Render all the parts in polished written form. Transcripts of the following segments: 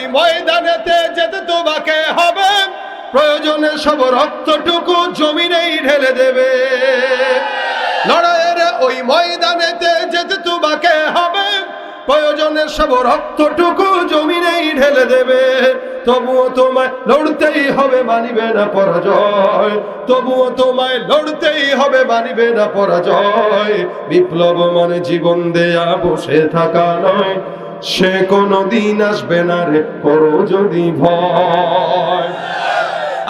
ওই ময়দানেতে যেতে তোমাকে হবে, প্রয়োজনে সব রক্তটুকু জমিনেই ঢেলে দেবে। লড়াইয়ের ওই ময়দানেতে যেতে তোমাকে হবে, প্রয়োজনে সব রক্তটুকু জমিনেই ঢেলে দেবে। তবুও তোমায় লড়তেই হবে, মানিবে না পরাজয়। তবুও তোমায় লড়তেই হবে, মানিবে না পরাজয়। বিপ্লব মানে জীবন দেয়া বসে থাকা নয়, সে কোনদিন আসবে না রে করো যদি ভয়।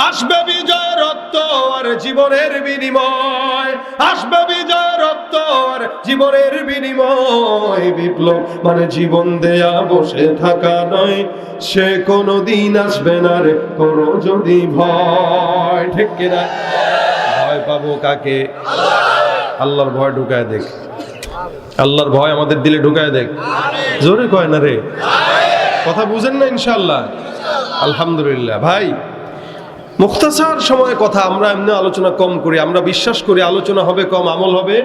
আসবে বিজয় রক্ত আর জীবনের বিনিময়, আসবে বিজয় রক্ত আর জীবনের বিনিময়। বিপ্লব মানে জীবন দেয়া বসে থাকা নয়, সে কোনদিন আসবে না রে করো যদি ভয়। ঠিক কিনা? ভয় পাবো কাকে? আল্লাহর ভয় ঢুকায় দেখ, আল্লাহর ভয় আমাদের দিলে ঢুকায় দেখ। জোরে কয় না রে, কথা বুঝেন না? ইনশাআল্লাহ, আলহামদুলিল্লাহ। ভাই, মুখতাসার সময় কথা আমরা এমনি আলোচনা কম করি, আমরা বিশ্বাস করি আলোচনা হবে কম, আমল হবে।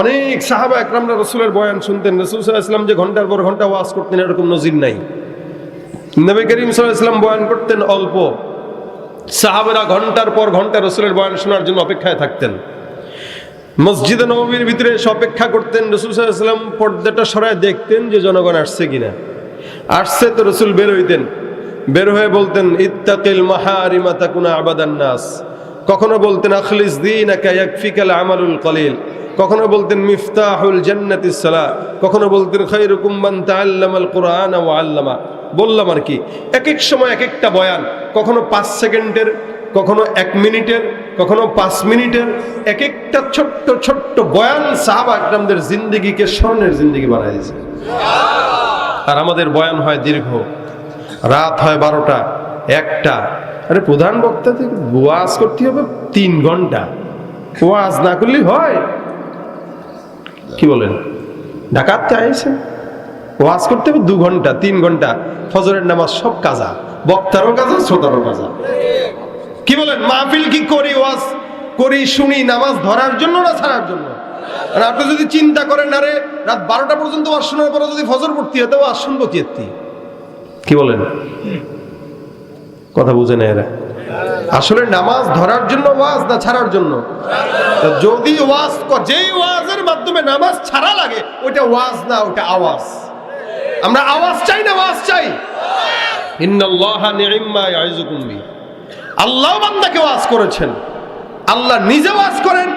অনেক সাহাবা একরামরা রাসূলের বয়ান শুনতেন, রাসূল সাল্লাল্লাহু আলাইহি ওয়াসাল্লাম যে ঘন্টার পর ঘন্টা ওয়াজ করতেন এরকম নজির নাই। নবী করিম সাল্লাল্লাহু আলাইহি ওয়াসাল্লাম বয়ান করতেন অল্প, সাহাবারা ঘন্টার পর ঘন্টা রাসূলের বয়ান শোনার জন্য অপেক্ষায় থাকতেন। মসজিদে নববীর ভিতরে এসে অপেক্ষা করতেন। রাসূল সাল্লাল্লাহু আলাইহি ওয়াসাল্লাম পর্দাটা সরায় দেখতেন যে জনগণ আসছে কিনা। আসছে তো রাসূল বের হইতেন, বের হয়ে বলতেন ইত্তাকিল মাহারিমা তাকুনা আবাদান নাস। কখনো বলতেন আখলিস দীনাকা ইয়াকফিকাল আমালুল কলিল। কখনো বলতেন মিফতাহুল জান্নাতিস সালাহ। কখনো বলতেন খায়রুকুম মান তাআল্লামাল কুরআন ওয়া আল্লামা। বললাম আর কি, এক এক সময় এক একটা বয়ান, কখনো 5 সেকেন্ডের, কখনো 1 মিনিটের, কখনো 5 মিনিটের। এক একটা ছোট্ট ছোট্ট বয়ান সাহাবা একরামদের জিন্দেগিকে স্বর্ণের জিন্দেগি বানায় দিয়েছে। আর আমাদের বয়ান হয় দীর্ঘ, রাত হয় 12টা 1টা। আরে প্রধান বক্তা থেকে ওয়াজ করতে হবে 3 ঘন্টা, ওয়াজ না করলেই হয়? কি বলেন? ঢাকাতে আইছেন, ওয়াজ করতে হবে 2 ঘন্টা 3 ঘন্টা, ফজরের নামাজ সব কাজা, বক্তারও কাজা শ্রোতারও কাজা। কি বলেন? মাহফিল কি করি, ওয়াজ করি, শুনি নামাজ ধরার জন্য না ছাড়ার জন্য? আর আপনি যদি চিন্তা করেন আরে রাত 12টা পর্যন্ত ওয়াজ শোনার পরে যদি ফজর পড়তে হতো, ওয়াজ শুনবো কি? কি বলেন? কথা বুঝে না এরা। আসলে নামাজ ধরার জন্য ওয়াজ না ছাড়ার জন্য? যদি ওয়াজ, যেই ওয়াজের মাধ্যমে নামাজ ছাড়া লাগে ওইটা ওয়াজ না, ওইটা আওয়াজ। আমরা আওয়াজ চাই না ওয়াজ চাই। ইন্নাল্লাহা নি'ম্মা ইয়াইযুকুম বি। আল্লাহ বান্দাকে ওয়াজ করেছেন, আল্লাহ নিজে ওয়াজ করেন,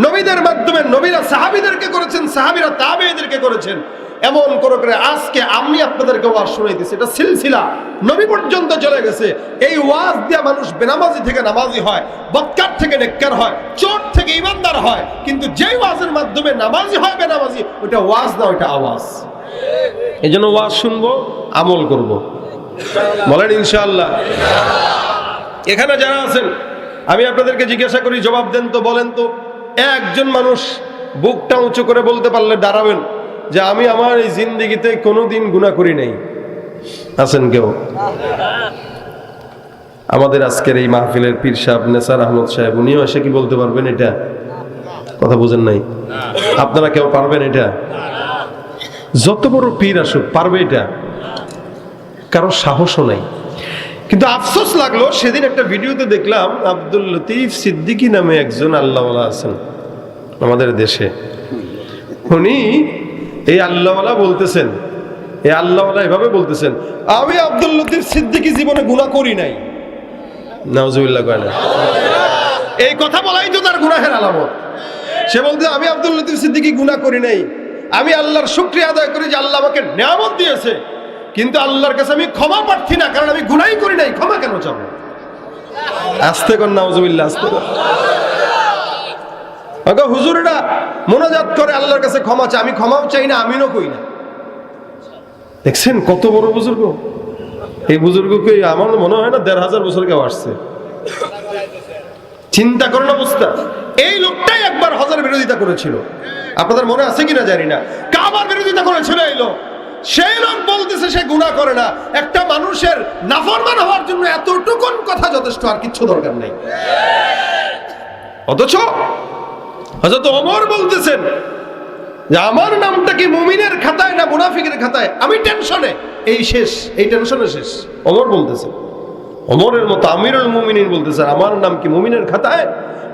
নবীদের মাধ্যমে নবীরা সাহাবীদেরকে করেছেন, সাহাবীরা তাবেঈদেরকে করেছেন। এমন করে করে আজকে আমি আপনাদেরকে ওয়াজ শোনাইতেছি, এটা সিলসিলা নবী পর্যন্ত চলে গেছে। এই ওয়াজ দিয়ে মানুষ বেনামাজি থেকে নামাজি হয়, বদকার থেকে নেককার হয়, চোর থেকে ইমানদার হয়। কিন্তু যেই ওয়াজের মাধ্যমে নামাজি হয় বেনামাজি, ওটা ওয়াজ না, ওটা আওয়াজ। এই জন্য ওয়াজ শুনবো, আমল করব। বলেন ইনশাআল্লাহ। এখানে যারা আছেন আমি আপনাদেরকে জিজ্ঞাসা করি, জবাব দেন তো, বলেন তো, একজন মানুষ বুকটা উঁচু করে বলতে পারলে দাঁড়াবেন যে আমি আমার এই জিন্দেগিতে কোনোদিন গুনাহ করি নাই? আছেন কেউ? আমাদের আজকের এই মাহফিলের পীর সাহেব নেসার আহমদ সাহেব, উনিও এসে কি বলতে পারবেন এটা? কথা বুঝেন নাই? আপনারা কেউ পারবেন এটা? যত বড় পীর আসুক পারবে এটা? কারো সাহসও নাই। কিন্তু আফসোস লাগলো, সেদিন একটা ভিডিওতে দেখলাম আব্দুল লতিফ সিদ্দিকী নামে একজন আল্লাহওয়ালা আছেন আমাদের দেশে। উনি এই আল্লাহওয়ালা বলতেছেন, এই আল্লাহওয়ালা এভাবে বলতেছেন, আমি আব্দুল লতিফ সিদ্দিকী জীবনে গুনাহ করি নাই। নাউজুবিল্লাহ কয় না? এই কথা বলাই তো তার গুনাহের আলামত। সে বলতে আমি আব্দুল লতিফ সিদ্দিকী গুনাহ করি নাই, আমি আল্লাহর শুকরিয়া আদায় করি যে আল্লাহ আমাকে নিয়ামত দিয়েছে, কিন্তু আল্লাহর কাছে আমি ক্ষমা প্রার্থী না, কারণ আমি গুনাহই করি নাই, ক্ষমা কেন চাবো? আস্তে কর, নাউজুবিল্লাহ, আস্তে কর। হুজুরেরা মোনাজাত করে আল্লাহর কাছে ক্ষমা চায়, আমি ক্ষমাও চাই না, আমিনও কই না। দেখছেন কত বড় বুজুর্গ? এই বুজুর্গকে আমার মনে হয় না 1500 বছর কেউ আসছে। চিন্তা করেন অবস্থা। এই লোকটাই একবার হজের বিরোধিতা করেছিল, আপনাদের মনে আছে কিনা জানি না। কাবার বিরোধিতা করেছিল এই লোক। সেই লোক বলতেছে সে গুনাহ করে না। একটা মানুষের নাফরমান হওয়ার জন্য এতটুকুন কথা যথেষ্ট, আর কিচ্ছু দরকার নেই। অথচ হযরত ওমর বলতেছেন যে আমার নামটা কি মুমিনের খাতায় না মুনাফিকের খাতায়, আমি টেনশনে, এই শেষ, এই টেনশনে শেষ। ওমর বলতেছে, ওমরের মতো আমিরুল মুমিনিন বলতেছে, আমার নাম কি মুমিনের খাতায়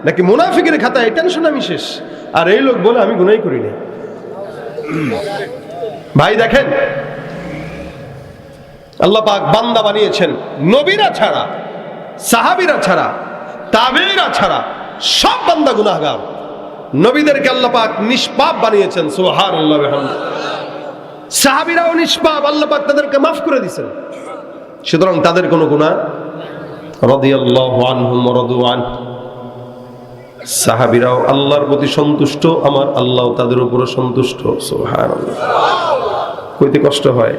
নাকি মুনাফিকের খাতায়, এই টেনশনে আমি শেষ। আর এই লোক বলে আমি গুনাহ করি নাই। ভাই দেখেন, আল্লাহ পাক বান্দা বানিয়েছেন নবীরা ছাড়া, সাহাবীরা ছাড়া, তাবেঈরা ছাড়া সব বান্দা গুনাহগার। নবীদেরকে আল্লাহ পাক নিষ্পাপ বানিয়েছেন, সুবহানাল্লাহ ওয়া বিহামদিহি। সাহাবীরাও নিষ্পাপ, আল্লাহ পাক তাদেরকে মাফ করে দিয়েছেন, সুতরাং তাদের কোনো গুনাহ, রাদিয়াল্লাহু আনহুম ওয়া রাদু আনহু। সাহাবীরাও আল্লাহর প্রতি সন্তুষ্ট, আমার আল্লাহ তাদের উপরে সন্তুষ্ট, সুবহানাল্লাহ। কইতে কষ্ট হয়,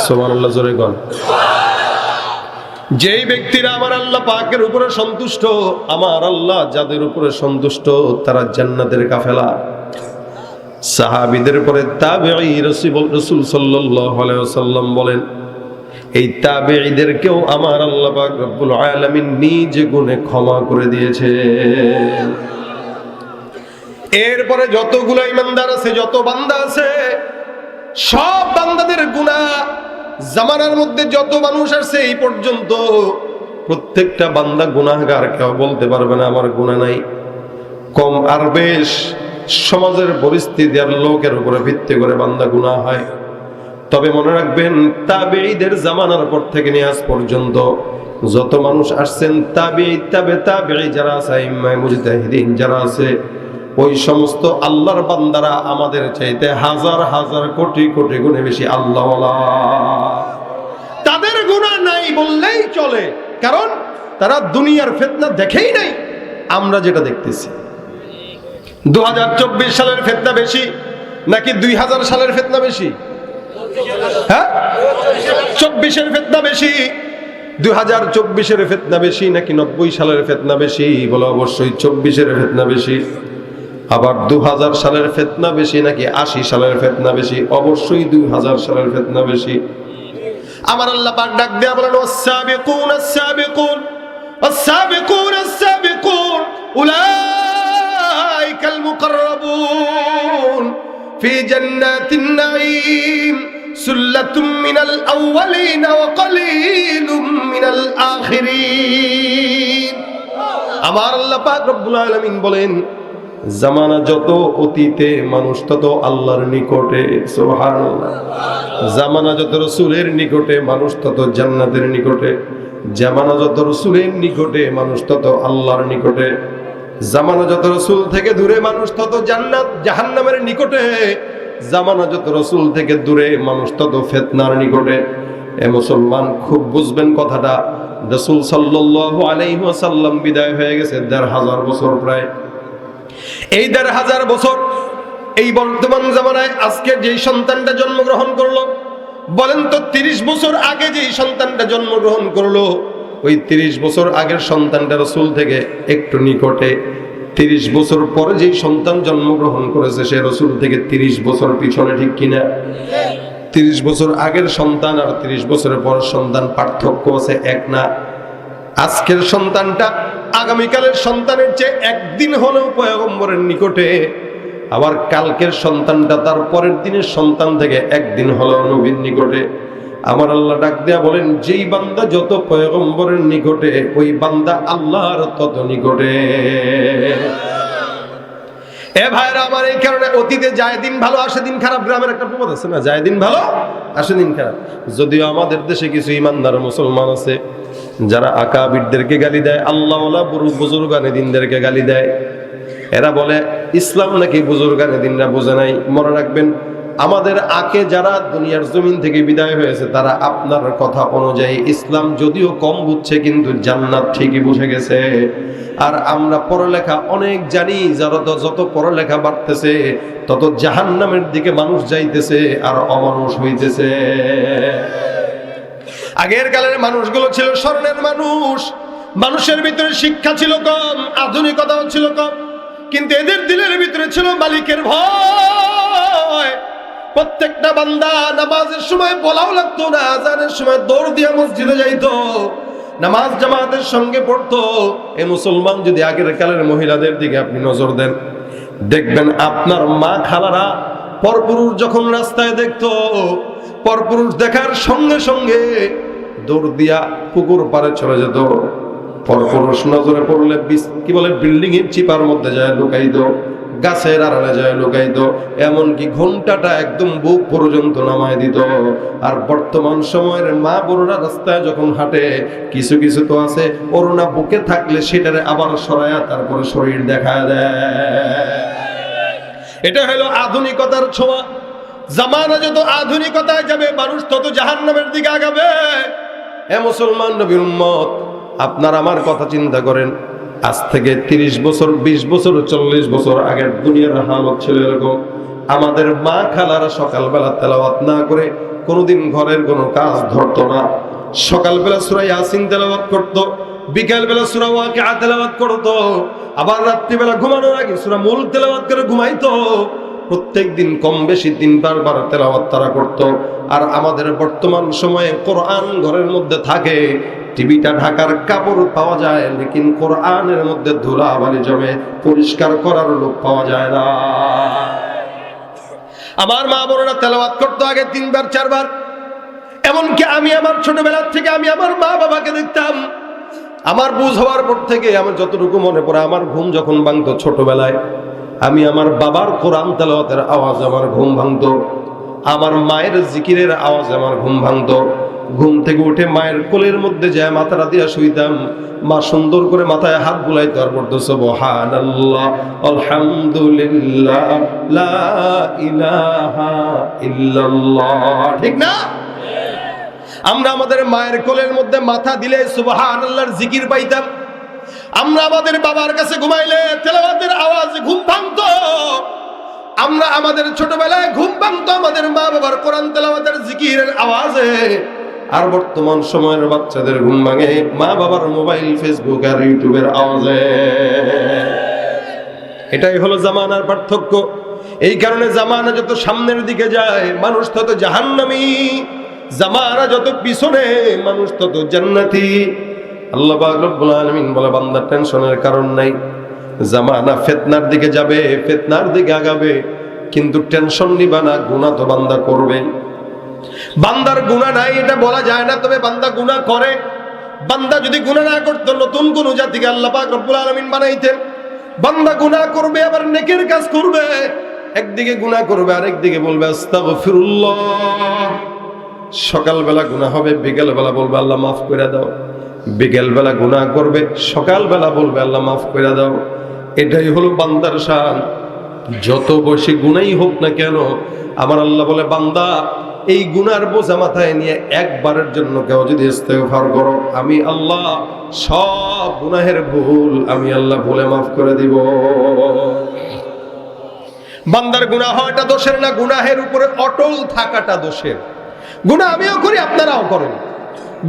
সুবহানাল্লাহ জোরে বল। যেই ব্যক্তিরা আমার আল্লাহ পাকের উপরে সন্তুষ্ট, আমার আল্লাহ যাদের উপরে সন্তুষ্ট, তারা জান্নাতের কাফেলা। সাহাবীদের পরে তাবেঈ, রাসূল সাল্লাল্লাহু আলাইহি ওয়াসাল্লাম বলেন, এই তাবেঈদেরকেও আমার আল্লাহ পাক রব্বুল আলামিন নিজে গুণে ক্ষমা করে দিয়েছে। এরপরে যতগুলো ইমানদার আছে, যত বান্দা আছে, সব বান্দাদের গুনাহ, জামানার মধ্যে যত মানুষ আসছে এই পর্যন্ত প্রত্যেকটা বান্দা গুনাহগার, কেউ বলতে পারবে না আমার গুনাহ নাই। কম আর বেশ সমাজের পরিস্থিতি আর লোকের উপরে ভিত্তি করে বান্দা গুনাহ হয়। তবে মনে রাখবেন, তাবেঈদের জামানার পর থেকে নিয়ে আজ পর্যন্ত যত মানুষ আসছেন, তাবেঈ, তাবেঈ যারা আছে, ইমাম মুজতাহিদিন যারা আছে, ওই সমস্ত আল্লাহর বান্দারা আমাদের চাইতে হাজার হাজার কোটি কোটি গুণে বেশি আল্লাহওয়ালা। তাদের গুনাহ নাই বললেই চলে, কারণ তারা দুনিয়ার ফিতনা দেখেই নাই আমরা যেটা দেখতেছি। 2024 সালের ফিতনা বেশি নাকি 2000 সালের ফিতনা বেশি? হ্যাঁ, 24-এর ফিতনা বেশি। 2024-এর ফিতনা বেশি নাকি 90 সালের ফিতনা বেশি? বলো অবশ্যই 24-এর ফিতনা বেশি। আবার 2000 সালের ফিতনা বেশি নাকি 80 সালের ফিতনা বেশি? অবশ্যই 2000 সালের ফিতনা বেশি। আমার আল্লাহ পাক ডাক দেয়া বলেন, ওয়াস-সাবিকুন আস-সাবিকুন ওয়াস-সাবিকুন আস-সাবিকুন উলাইকাল মুকাররাবুন ফি জান্নাতিন নাঈম সুল্লাতুম মিনাল আউওয়ালিন ওয়া কলিলুম মিনাল আখিরিন। আমার আল্লাহ পাক রব্বুল আলামিন বলেন, জামানা যত অতীতে মানুষ তত আল্লাহর নিকটে, সুবহানাল্লাহ। জামানা যত রাসূলের নিকটে মানুষ তত জান্নাতের নিকটে। জামানা যত রাসূলের নিকটে মানুষ তত আল্লাহর নিকটে। জামানা যত রাসূল থেকে দূরে মানুষ তত জান্নাত জাহান্নামের নিকটে। জামানা যত রাসূল থেকে দূরে মানুষ তত ফিতনার নিকটে। এ মুসলমান, খুব বুঝবেন কথাটা। রাসূল সাল্লাল্লাহু আলাইহি ওয়াসাল্লাম বিদায় হয়ে গেছে ১৫০০ বছর প্রায়। এই ১৫০০ বছর, এই বর্তমান জামানায় আজকে যেই সন্তানটা জন্মগ্রহণ করলো, বলেন তো ৩০ বছর আগে যেই সন্তানটা জন্মগ্রহণ করলো, ওই ৩০ বছর আগের সন্তানটা রাসূল থেকে একটু নিকটে। ৩০ বছর পরে যেই সন্তান জন্মগ্রহণ করেছে সে রাসূল থেকে ৩০ বছর পিছনে, ঠিক কিনা? ৩০ বছর আগের সন্তান আর ৩০ বছরের পরের সন্তান পার্থক্য আছে, এক না। আজকের সন্তানটা আগামীকালের সন্তানের চেয়ে একদিন হলেও পয়গম্বরের নিকটে, আবার কালকের সন্তানটা তার পরের দিনের সন্তান থেকে একদিন হলেও নবীর নিকটে। আমার আল্লাহ ডাক দেয়া বলেন, যেই বান্দা যত পয়গম্বরের নিকটে, ওই বান্দা আল্লাহর তত নিকটে। এ ভাইরা আমার, এই কারণে অতীতে যায় দিন ভালো আসে দিন খারাপ, গ্রামের একটা প্রবাদ আছে না, যায় দিন ভালো আসে দিন খারাপ। যদিও আমাদের দেশে কিছু ইমানদার মুসলমান আছে যারা আকাবিরদেরকে গালি দেয়, আল্লাহওয়ালা বুজুর্গানে দিনদেরকে গালি দেয়। এরা বলে ইসলাম নাকি বুজুর্গানে দিনরা বোঝে নাই। মনে রাখবেন, আমাদের আগে যারা দুনিয়ার জমিন থেকে বিদায় হয়েছে তারা আপনার কথা অনুযায়ী ইসলাম যদিও কম বুঝছে, কিন্তু জান্নাত ঠিকই বুঝে গেছে। আর আমরা পড়ালেখা অনেক জানি, যারা যত পড়ালেখা বাড়তেছে তত জাহান্নামের দিকে মানুষ যাইতেছে আর অমানুষ হইতেছে। আগের কালের মানুষগুলো ছিল স্বর্ণের মানুষ, মানুষের ভিতরে শিক্ষা ছিল কম, আধুনিকতাও ছিল কম, কিন্তু এদের দিলের ভিতরে ছিল মালিকের ভয়। প্রত্যেকটা বান্দা নামাজের সময় বলাও লাগতো না, আজানের সময় দৌড় দিয়ে মসজিদে যাইতো, নামাজ জামাতের সঙ্গে পড়তো। এই মুসলমান, যদি আগের কালের মহিলাদের দিকে আপনি নজর দেন, দেখবেন আপনার মা খালারা পরপুরুষ যখন রাস্তায় দেখতো, পরপুরুষ দেখার সঙ্গে সঙ্গে দৌড় দিয়া পুকুর পাড়ে চলে যেত। পরপুরুষ নজরে পড়লে কি বলে বিল্ডিং এর চিপার মধ্যে যায় লুকাইতো, গাছের আড়ালে যায় লুকাইতো, এমনকি ঘন্টাটা একদম বুক পর্যন্ত নামায় দিত। আর বর্তমান সময়ের মা বোনরা রাস্তায় যখন হাঁটে, কিছু কিছু তো আছে ওড়না বুকে থাকলে সেটারে আবার সরায়া তারপরে শরীর দেখা দেয়। এটা হলো আধুনিকতার ছোঁয়া। জামানা যত আধুনিকতায় যাবে, মানুষ তত জাহান্নামের দিকে আগাবে। এ মুসলমান নবীর উম্মত, আপনার আমার কথা চিন্তা করেন। আজ থেকে 30 বছর, 20 বছর, 40 বছর আগের দুনিয়ার হালত ছিল এরকম। আমাদের মা খালারা সকালবেলা তেলাওয়াত না করে কোনোদিন ঘরের কোনো কাজ ধরতো না। সকালবেলা সূরা ইয়াসিন তেলাওয়াত করতো, বিকালবেলা সূরা ওয়াকিয়া তেলাওয়াত করতো, আবার রাত্রিবেলা ঘুমানোর আগে সূরা মুলক তেলাওয়াত করে ঘুমাইতো। প্রত্যেকদিন কম বেশি 3 বার তেলাওয়াত তারা করতো। আর আমাদের বর্তমান সময়ে কোরআন ঘরের মধ্যে থাকে, টিভিটা ঢাকার কাপড় পাওয়া যায়, লেকিন কোরআনের মধ্যে ধুলাবালি জমে, পরিষ্কার করার লোক পাওয়া যায় না। আমার মা বোনেরা তেলাওয়াত করতো আগে 3 বার 4 বার। এমনকি আমি আমার ছোটবেলার থেকে আমি আমার মা বাবাকে দেখতাম। আমার বুঝ হওয়ার পর থেকে আমার যতটুকু মনে পড়ে, আমার ঘুম যখন ভাঙতো ছোটবেলায়, আমি আমার বাবার কোরআন তেলাওয়াতের আওয়াজ আমার ঘুম ভাঙতো, আমার মায়ের জিকিরের আওয়াজ আমার ঘুম ভাঙতো। ঘুম থেকে উঠে মায়ের কোলের মধ্যে যায় মাথাটা দিয়া শুইতাম। মা সুন্দর করে মাথায় হাত বুলাইতো আর পড়তো সুবহানাল্লাহ, আলহামদুলিল্লাহ, লা ইলাহা ইল্লাল্লাহ। ঠিক না? আমরা আমাদের মায়ের কোলের মধ্যে মাথা দিলে সুবহানাল্লাহর জিকির পাইতাম। আমরা আমাদের বাবার কাছে ঘুমাইলে তেলাওয়াতের আওয়াজে ঘুম ভাঙতো। আমরা আমাদের ছোটবেলায় ঘুম ভাঙতো আমাদের মা বাবার কোরআন তেলাওয়াতের জিকিরের আওয়াজে। আর বর্তমান সময়ের বাচ্চাদের ঘুম ভাঙে মা বাবার মোবাইল, ফেসবুক আর ইউটিউবের আওয়াজে। এটাই হলো জামানার পার্থক্য। এই কারণে জামানা যত সামনের দিকে যায়, মানুষ তত জাহান্নামী। জামানা যত পিছনে, মানুষ তত জান্নাতি। আল্লাহ পাক রব্বুল আলামিন বলে, বান্দা টেনশনের কারণ নাই। জামানা ফিতনার দিকে যাবে, ফিতনার দিকে আগাবে, কিন্তু টেনশন নিবা না, গুনাহ তো বান্দা করবে। বান্দার গুনাহ নাই এটা বলা যায় না, তবে বান্দা গুনাহ করে। বান্দা যদি গুনাহ না করতো, নতুন কোন জাতিকে আল্লাহ পাক রব্বুল আলামিন বানাইতেন। বান্দা গুনাহ করবে, আবার নেকের কাজ করবে। একদিকে গুনাহ করবে, আর একদিকে বলবে আস্তাগফিরুল্লাহ। সকালবেলা গুনাহ হবে, বিকেলবেলা বলবে আল্লাহ মাফ করে দাও। বিকেলবেলা গুনাহ করবে, সকালবেলা বলবে আল্লাহ মাফ করে দাও। এটাই হলো বান্দার শান। যত বেশি গুনাহই হোক না কেন, আমার আল্লাহ বলে, বান্দা এই গুনার বোঝা মাথায় নিয়ে একবারের জন্য কেউ যদি ইস্তেগফার করো, আমি আল্লাহ সব গুনাহের ভুল আমি আল্লাহ ভুলে মাফ করে দিব। বান্দার গুনাহ হওয়াটা দোষের না, গুনাহের উপরে অটল থাকাটা দোষের। গুনাহ আমিও করি, আপনারাও করেন।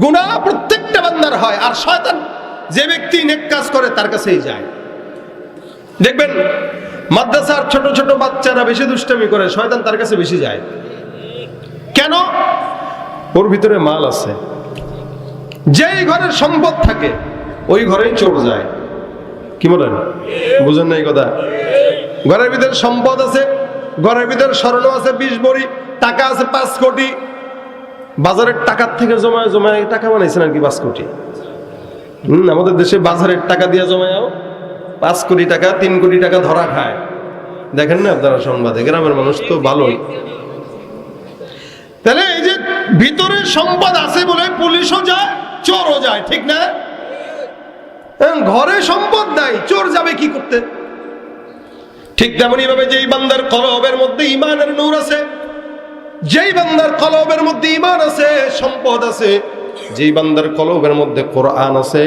গুনাহ প্রত্যেকটা বান্দার হয়। আর শয়তান যে ব্যক্তি নেক কাজ করে তার কাছেই যায়। দেখবেন মাদ্রাসার ছোট ছোট বাচ্চারা বেশি দুষ্টামি করে, শয়তান তার কাছে বেশি যায়। কেন? ওর ভিতরে মাল আছে। যেই ঘরের সম্পদ থাকে ওই ঘরেই চোর যায়। কি বলেন? বুঝেন না এই কথা? ঘরের ভিতরে সম্পদ আছে, ঘরের ভিতরে স্বর্ণ আছে 20 ভরি, টাকা আছে 5 কোটি। বাজারের টাকার থেকে জমায় জমায় টাকা বানাইছেন আর কি 5 কোটি। আমাদের দেশে বাজারের টাকা দিয়ে জমায়ও 5 কোটি টাকা, 3 কোটি টাকা ধরা খায়। দেখেন না আপনারা সংবাদে? গ্রামের মানুষ তো ভালোই। তাহলে এই যে ভিতরে সম্পদ আছে বলে পুলিশও যায়, চোরও যায়। ঠিক না? ঘরে সম্পদ নাই, চোর যাবে কি করতে? ঠিক তেমনি ভাবে যেই বান্দার কলবের মধ্যে ঈমানের নূর আছে, যেই বান্দার কলবের মধ্যে ঈমান আছে, সম্পদ আছে, যেই বান্দার কলবের মধ্যে কোরআন আছে,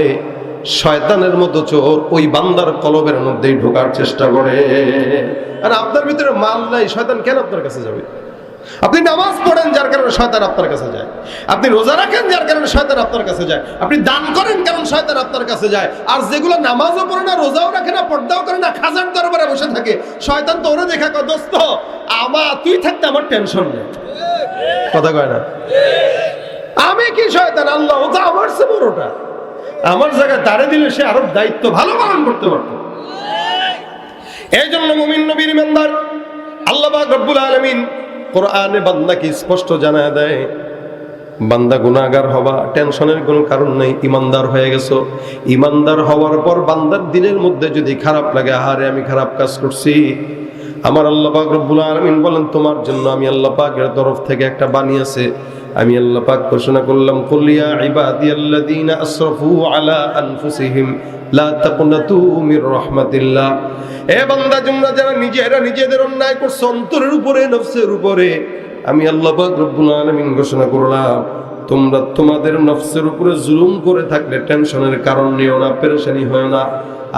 শয়তানের মতো চোর ওই বান্দার কলবের মধ্যেই ঢোকার চেষ্টা করে। আর আপনার ভিতরে মাল নাই, শয়তান কেন আপনার কাছে যাবে? আপনি নামাজ পড়েন যার কারণে শয়তান আপনার কাছে যায়। আপনি রোজা রাখেন যার কারণে শয়তান আপনার কাছে যায়। আপনি দান করেন কারণ শয়তান আপনার কাছে যায়। আর যেগুলো নামাজও পড়ে না, রোজাও রাখে না, পর্দাও করে না, খাজার দরবারে বসে থাকে, শয়তান তো ওরে দেখা কয়, দোস্ত তুই থাকতে আমার টেনশন নেই। কথা কয় না? আমি কি শয়তান? আল্লাহ ও তো আমার চেয়ে বড়টা। আমার জায়গায় তারে দিলে সে আরো দায়িত্ব ভালো পালন করতে পারত। এই জন্য মুমিন নবীর ইমানদার আল্লাহ পাক রব্বুল আলামিন কোরআনে বান্দাকে স্পষ্ট জানায় দেয়, বান্দা গুনাহগার হবা, টেনশনের কোনো কারণ নেই। ইমানদার হয়ে গেছো, ইমানদার হওয়ার পর বান্দার দিলের মধ্যে যদি খারাপ লাগে, আহারে আমি খারাপ কাজ করছি, আমার আল্লাহ পাক রব্বুল আলামিন বলেন তোমার জন্য আমি আল্লাহ পাকের তরফ থেকে একটা বাণী আছে। আমি আল্লাহ পাক ঘোষণা করলাম, কুল ইয়া ইবাদিয়াল্লাযীনা আসরাফু আলা আনফুসিহিম লা তাকনাতু মির রাহমাতিল্লাহ। এ বান্দা, তোমরা যারা নিজেদের অন্যায় করছো অন্তরের উপরে, নফসের উপরে, আমি আল্লাহ পাক রব্বুল আলামিন ঘোষণা করলাম, তোমরা তোমাদের নফসের উপরে জুলুম করে থাকলে টেনশনের কারণ নিও না, পেরেশানি হয় না।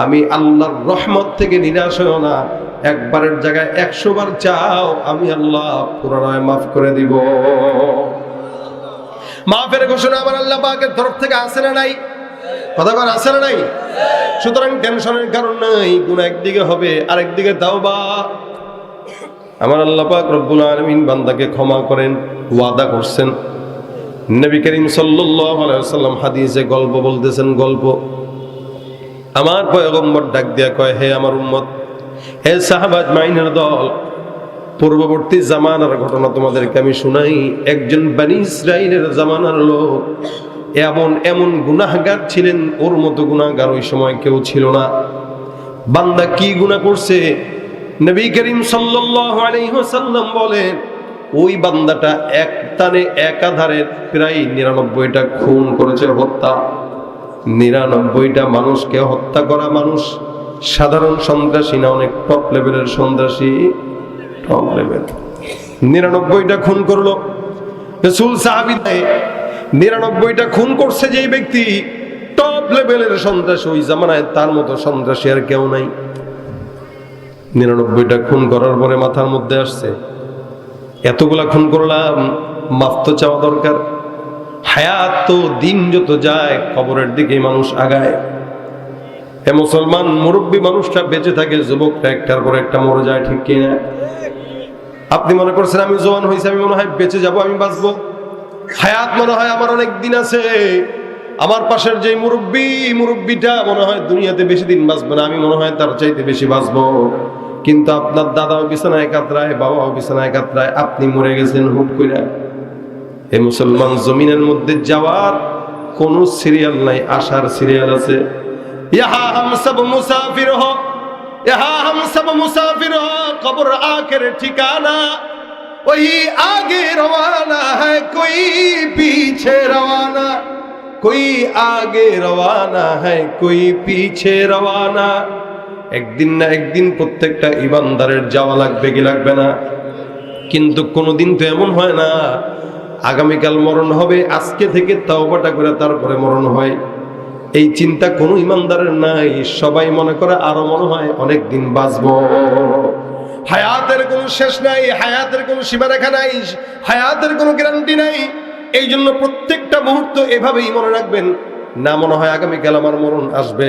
আমি আল্লাহর রহমত থেকে নিরাশ হও না। একবারের জায়গায় 100 বার চাও, আমি আল্লাহ পুনরায় মাফ করে দিব। মাফের ঘোষণা আমার আল্লাহ পাকের তরফ থেকে আছে না নাই? কথা বল, আছে না নাই? সুতরাং টেনশনের কারণ নাই। গুনাহ একদিকে হবে, আরেকদিকে তাওবা। আমার আল্লাহ পাক রব্বুল আলামিন বান্দাকে ক্ষমা করেন, ওয়াদা করছেন। নবী করিম সাল্লাল্লাহু আলাইহি ওয়াসাল্লাম হাদিসে গল্প বলতেছেন, গল্প। আমার পয়গম্বর ডাক দিয়া কয়, হে আমার উম্মত, হে সাহাবা আজমাইনের দল, পূর্ববর্তী জামানার ঘটনা তোমাদেরকে আমি শুনাই। একজন বনি ইসরাইলের জামানার লোক এমন গুনাহগার ছিলেন, ওর মতো গুনাহগার ওই সময় কেউ ছিল না। বান্দা কি গুনাহ করছে? নবী করিম সাল্লাল্লাহু আলাইহি ওয়াসাল্লাম বলেন, ওই বান্দাটা একাধারে প্রায় 99টা খুন করেছে, হত্যা। 99টা মানুষকে হত্যা করা মানুষ সাধারণ সন্ত্রাসী না, অনেক টপ লেভেলের সন্ত্রাসী, টপ লেভেল। 99টা খুন করলো। রাসূল সাহাবী 99টা খুন করছে যেই ব্যক্তি, টপ লেভেলের সন্ত্রাসী। ওই জামানায় তার মতো সন্ত্রাসী আর কেউ নাই। 99টা খুন করার পরে মাথার মধ্যে আসছে, এতগুলা খুন করলাম, মাফ তো চাওয়া দরকার। হায়াত তো দিন যত যায় কবরের দিকে মানুষ আগায়। এ মুসলমান মুরব্বী মানুষটা বেঁচে থাকে, যুবকটা একটার পর একটা মরে যায়, ঠিক কিনা? আপনি মনে করছেন আমি জওয়ান হয়েছি, আমি মনে হয় বেঁচে যাব, আমি বাঁচবো। হায়াত মনে হয় আমার অনেক দিন আছে। আমার পাশের যে মুরব্বীটা মনে হয় দুনিয়াতে বেশি দিন বাঁচবে না, আমি মনে হয় তার চাইতে বেশি বাঁচবো। কিন্তু আপনার দাদাও বিছানায় কাতরায়, বাবাও বিছানায় কাতরায়, আপনি মরে গেছেন হুট কইরা। এই মুসলমান, জমিনের মধ্যে যাওয়ার কোন সিরিয়াল নাই, আসার সিরিয়াল আছে। ইহা হাম সব মুসাফির হো, ইহা হাম সব মুসাফির হো, কবর আখের ঠিকানা। ওই আগে রওয়ানা হ্যায়, কোই পিছে রওয়ানা, কোই আগে রওয়ানা হ্যায়, কোই পিছে রওয়ানা। একদিন না একদিন প্রত্যেকটা ইমানদারের যাওয়া লাগবে, কি লাগবে না? কিন্তু কোনোদিন তো এমন হয় না আগামীকাল মরণ হবে, আজকে থেকে তাওবাটা করে তারপরে মরণ হয়। এই চিন্তা কোনো ইমানদারের নাই। সবাই মনে করে আরো মনে হয় অনেক দিন বাঁচবো। হায়াতের কোনো শেষ নাই, হায়াতের কোনো সীমারেখা নাই, হায়াতের কোনো গ্যারান্টি নাই। এই জন্য প্রত্যেকটা মুহূর্ত এভাবেই মনে রাখবেন, না মনে হয় আগামীকাল আমার মরণ আসবে।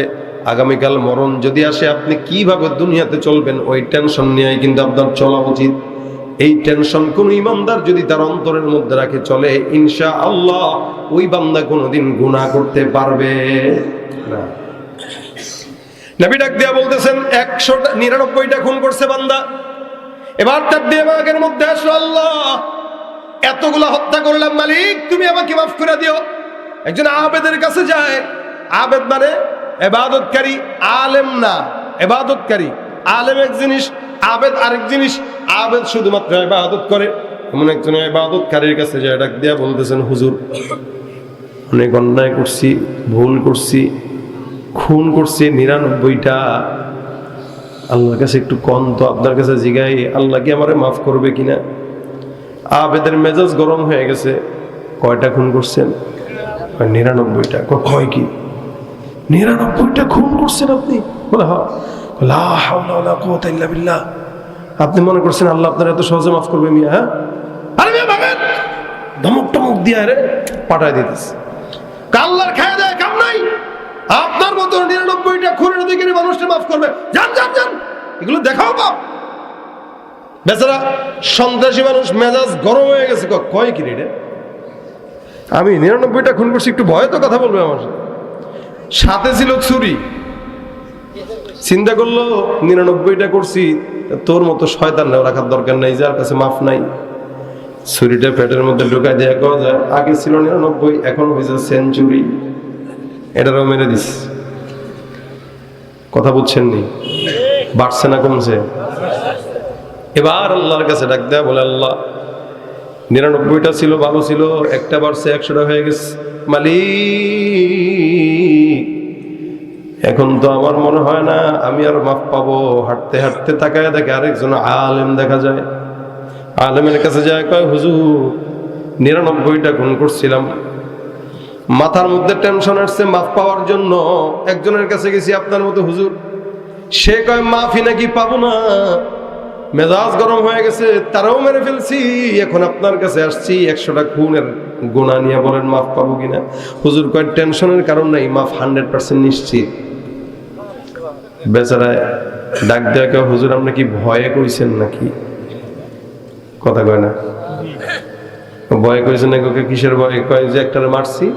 আগামীকাল মরণ যদি আসে, আপনি কিভাবে দুনিয়াতে চলবেন ওই টেনশন নিয়েই কিন্তু আপনার চলা উচিত। এই টেনশন কোন ইমানদার যদি তার অন্তরের মধ্যে রাখে চলে, ইনশাআল্লাহ ওই বান্দা কোনোদিন গুনাহ করতে পারবে না। নবী ডাক দিয়া বলতেছেন, 199টা খুন করছে বান্দা। এবার তার দিমাগের মধ্যে আসলো, আল্লাহ এতগুলা হত্যা করলাম, মালিক তুমি আমাকে মাফ করে দিও। একজন আবেদের কাছে যায়। আবেদ মানে ইবাদতকারী, আলেম না, ইবাদতকারী। আলেম এক জিনিস, আবেদ আরেক জিনিস। আবেদ শুধুমাত্র ইবাদত করে। এমন একজন ইবাদতকারীর কাছে যায়, ডাক দিয়া বলতেছেন, হুজুর অনেক অন্যায় করছি, ভুল করছি, খুন করছি 99টা। আল্লাহর কাছে একটু কন তো, আপনার কাছে জিগাই, আল্লাহ কি আমারে মাফ করবে কিনা? আবেদের মেজাজ গরম হয়ে গেছে। কয়টা খুন করছেন? 99টা। কয় কি 99টা খুন করছেন আপনি? বলে হ্যাঁ। লা হাওলা ওয়ালা কুওয়াতা ইল্লা বিল্লাহ। আপনি মনে করছেন আল্লাহ আপনার এত সহজে মাফ করবে মিয়া? হ্যাঁ, আরে মিয়া ভাগেন, ধমক টমক দিয়া রে পাঠায় দিতেছে। আল্লাহর খায়া দেয় কাম নাই। আপনার মতো 99টা খুনের দিকে মানুষটা মাফ করবে? যান যান যান, এগুলো দেখাও বাপ। বেচারা সন্ত্রাসী মানুষ মেজাজ গরম হয়ে গেছে। কয় কি রে, আমি 99টা খুন করছি, একটু ভয় তো কথা বলবে আমার সাথে। ছিল ছুরি। চিন্তা করলো 99টা করছি, তোর মতো শয়তান রাখার দরকার নাই, যার কাছে মাফ নাই। ছুরিটা পেটের মধ্যে ঢুকাই দেয়া কওয়া যায়, আগে ছিল 99, এখন হয়েছে সেঞ্চুরি, এটারও মেরে দিস। কথা বুঝছেন নি? বাড়ছে না কমছে? এবার আল্লাহর কাছে ডাক দেয়া, বলে আল্লাহ 99টা ছিল, ভালো ছিল, একটা বাড়ছে, 100টা হয়ে গেছে। মালিক, এখন তো আমার মনে হয় না আমি আর মাফ পাবো। হাঁটতে হাঁটতে তাকায় দেখে আরেকজন আলেম দেখা যায়। আলেমের কাছে যায়, কয় হুজুর 99টা খুন করছিলাম, মাথার মধ্যে টেনশন আসছে মাফ পাওয়ার জন্য, একজনের কাছে গেছি আপনার মতো হুজুর, সে কয় মাফি নাকি পাবো না, মেজাজ গরম হয়ে গেছে, তারাও মেরে ফেলছি, এখন আপনার কাছে আসছি 100টা খুনের গুনাহ নিয়ে, বলেন মাফ পাবো কিনা। হুজুর কয় টেনশনের কারণ নাই, মাফ 100% নিশ্চিত। বেচারা ডাক দেয়া কয়, হুজুর আপনি কি ভয়ে কইছেন নাকি? কথা কয় না, ভয় কইছেন নাকি? ওকে কিসের ভয়? কয় যে একটারে মারছি।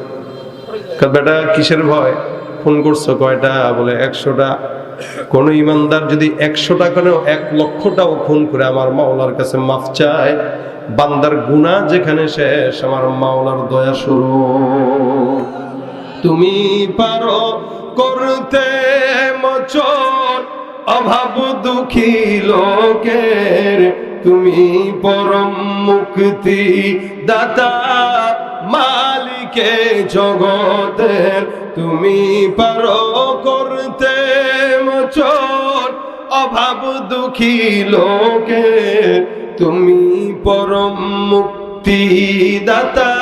বেটা কিসের ভয়, ফোন করছো কয়টা? বলে 100টা। কোন ইমানদার যদি 100টা কেন 1 লক্ষটাও খুন করে আমার মাওলার কাছে মাফ চায়, বান্দার গুনাহ যেখানে শেষ, আমার মাওলার দয়া শুরু। তুমি পারো করতে মোচন অভাব দুঃখী লোকের, তুমি পরম মুক্তি দাতা মালিকে জগতের, তুমি পারো করতে মোচন অভাব দুঃখী লোকের, তুমি পরম মুক্তি দাতা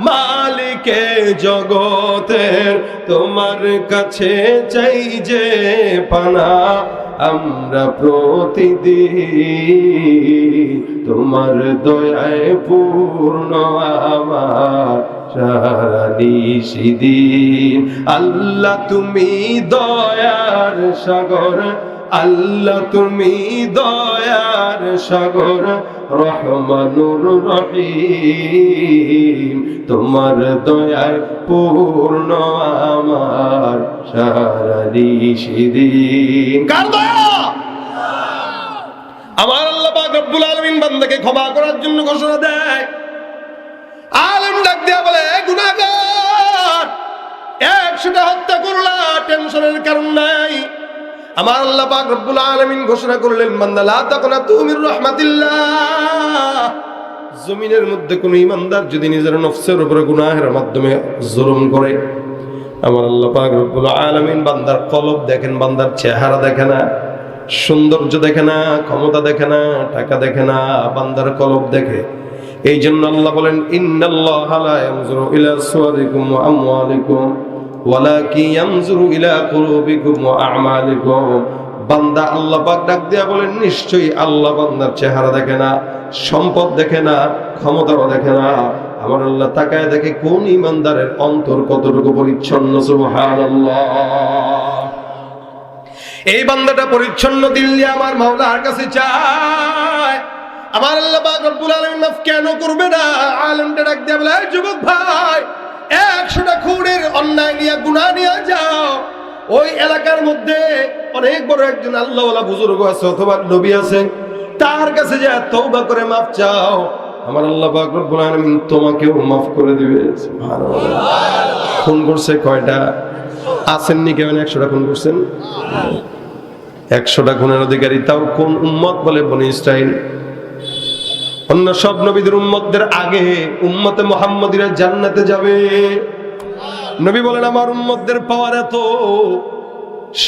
মালিকে জগতের, তোমার কাছে চাই যে পানা আমরা প্রতিদিন, তোমার দয়ায় পূর্ণ আমার সারা নিশিদিন। আল্লাহ তুমি দয়ার সাগর, আল্লাহ তুমি দয়ার সাগর, রহমানুর রহিম, তোমার দয়ায় পূর্ণ আমার সারা নিশিদিন। কার দয়া? আমার আল্লাহ পাক রব্বুল আলামিন বান্দাকে ক্ষমা করার জন্য ঘোষণা দেয়। আলেম ডাক দেয়া বলে, গুনাহগার 100টা হত্যা করলা, টেনশনের কারণ নাই। আমার আল্লাহ পাক রব্বুল আলামিন ঘোষণা করলেন, বান্দা লা তাকনাতু মির রাহমাতিল্লাহ। জমিনের মধ্যে কোন ইমানদার যদি নিজের নফসের উপরে গুনাহের মাধ্যমে জুলুম করে, আমার আল্লাহ পাক রব্বুল আলামিন বান্দার কলব দেখেন, বান্দার চেহারা দেখে না, সৌন্দর্য দেখে না, ক্ষমতা দেখে না, টাকা দেখে না, বান্দার কলব দেখে। এই জন্য আল্লাহ বলেন, ইন্নাল্লাহা লা ইয়ানজুরু ইলা সুওয়ারিকুম ওয়া আমওয়ালিকুম ওয়ালাকিন ইয়ানজুরু ইলা কুলুবিকুম ওয়া আ'মালিকুম। বান্দা আল্লাহ পাক ডাক দিয়া বলেন, নিশ্চয়ই আল্লাহ বান্দার চেহারা দেখে না, সম্পদ দেখে না, ক্ষমতাও দেখে না, আমার আল্লাহ তাকায় দেখে কোন ইমানদারের অন্তর কতটুকু পরিচ্ছন্ন। সুবহানাল্লাহ। এই বান্দাটা পরিচ্ছন্ন দিল দিয়ে আমার মাওলার কাছে চায়, আমার আল্লাহ পাক রব্বুল আলামিন মাফ কেন করবে না? আলেমটা ডাক দিয়া বলে, যুবক ভাই 100টা খুনের অন্যায় নিয়ে গুনাহ নিয়ে যাও, ওই এলাকার মধ্যে অনেক বড় একজন আল্লাহওয়ালা বুজুর্গ আছে অথবা নবী আছে, তার কাছে যা তওবা করে মাফ চাও, আমার আল্লাহ পাক রব্বুল আলামিন তোমাকেও মাফ করে দিবে। সুবহানাল্লাহ। খুন করছে কয়টা? আসেননি কেমন 100টা খুন করছেন? 100টা খুনের অধিকারী তাও কোন উম্মত? বলে বনি ইসরাইল। অন্য সব নবীদের উম্মতদের আগে উম্মতে মুহাম্মদীরা জান্নাতে যাবে। নবী বলেন, আমার উম্মতদের পাওয়ার এত,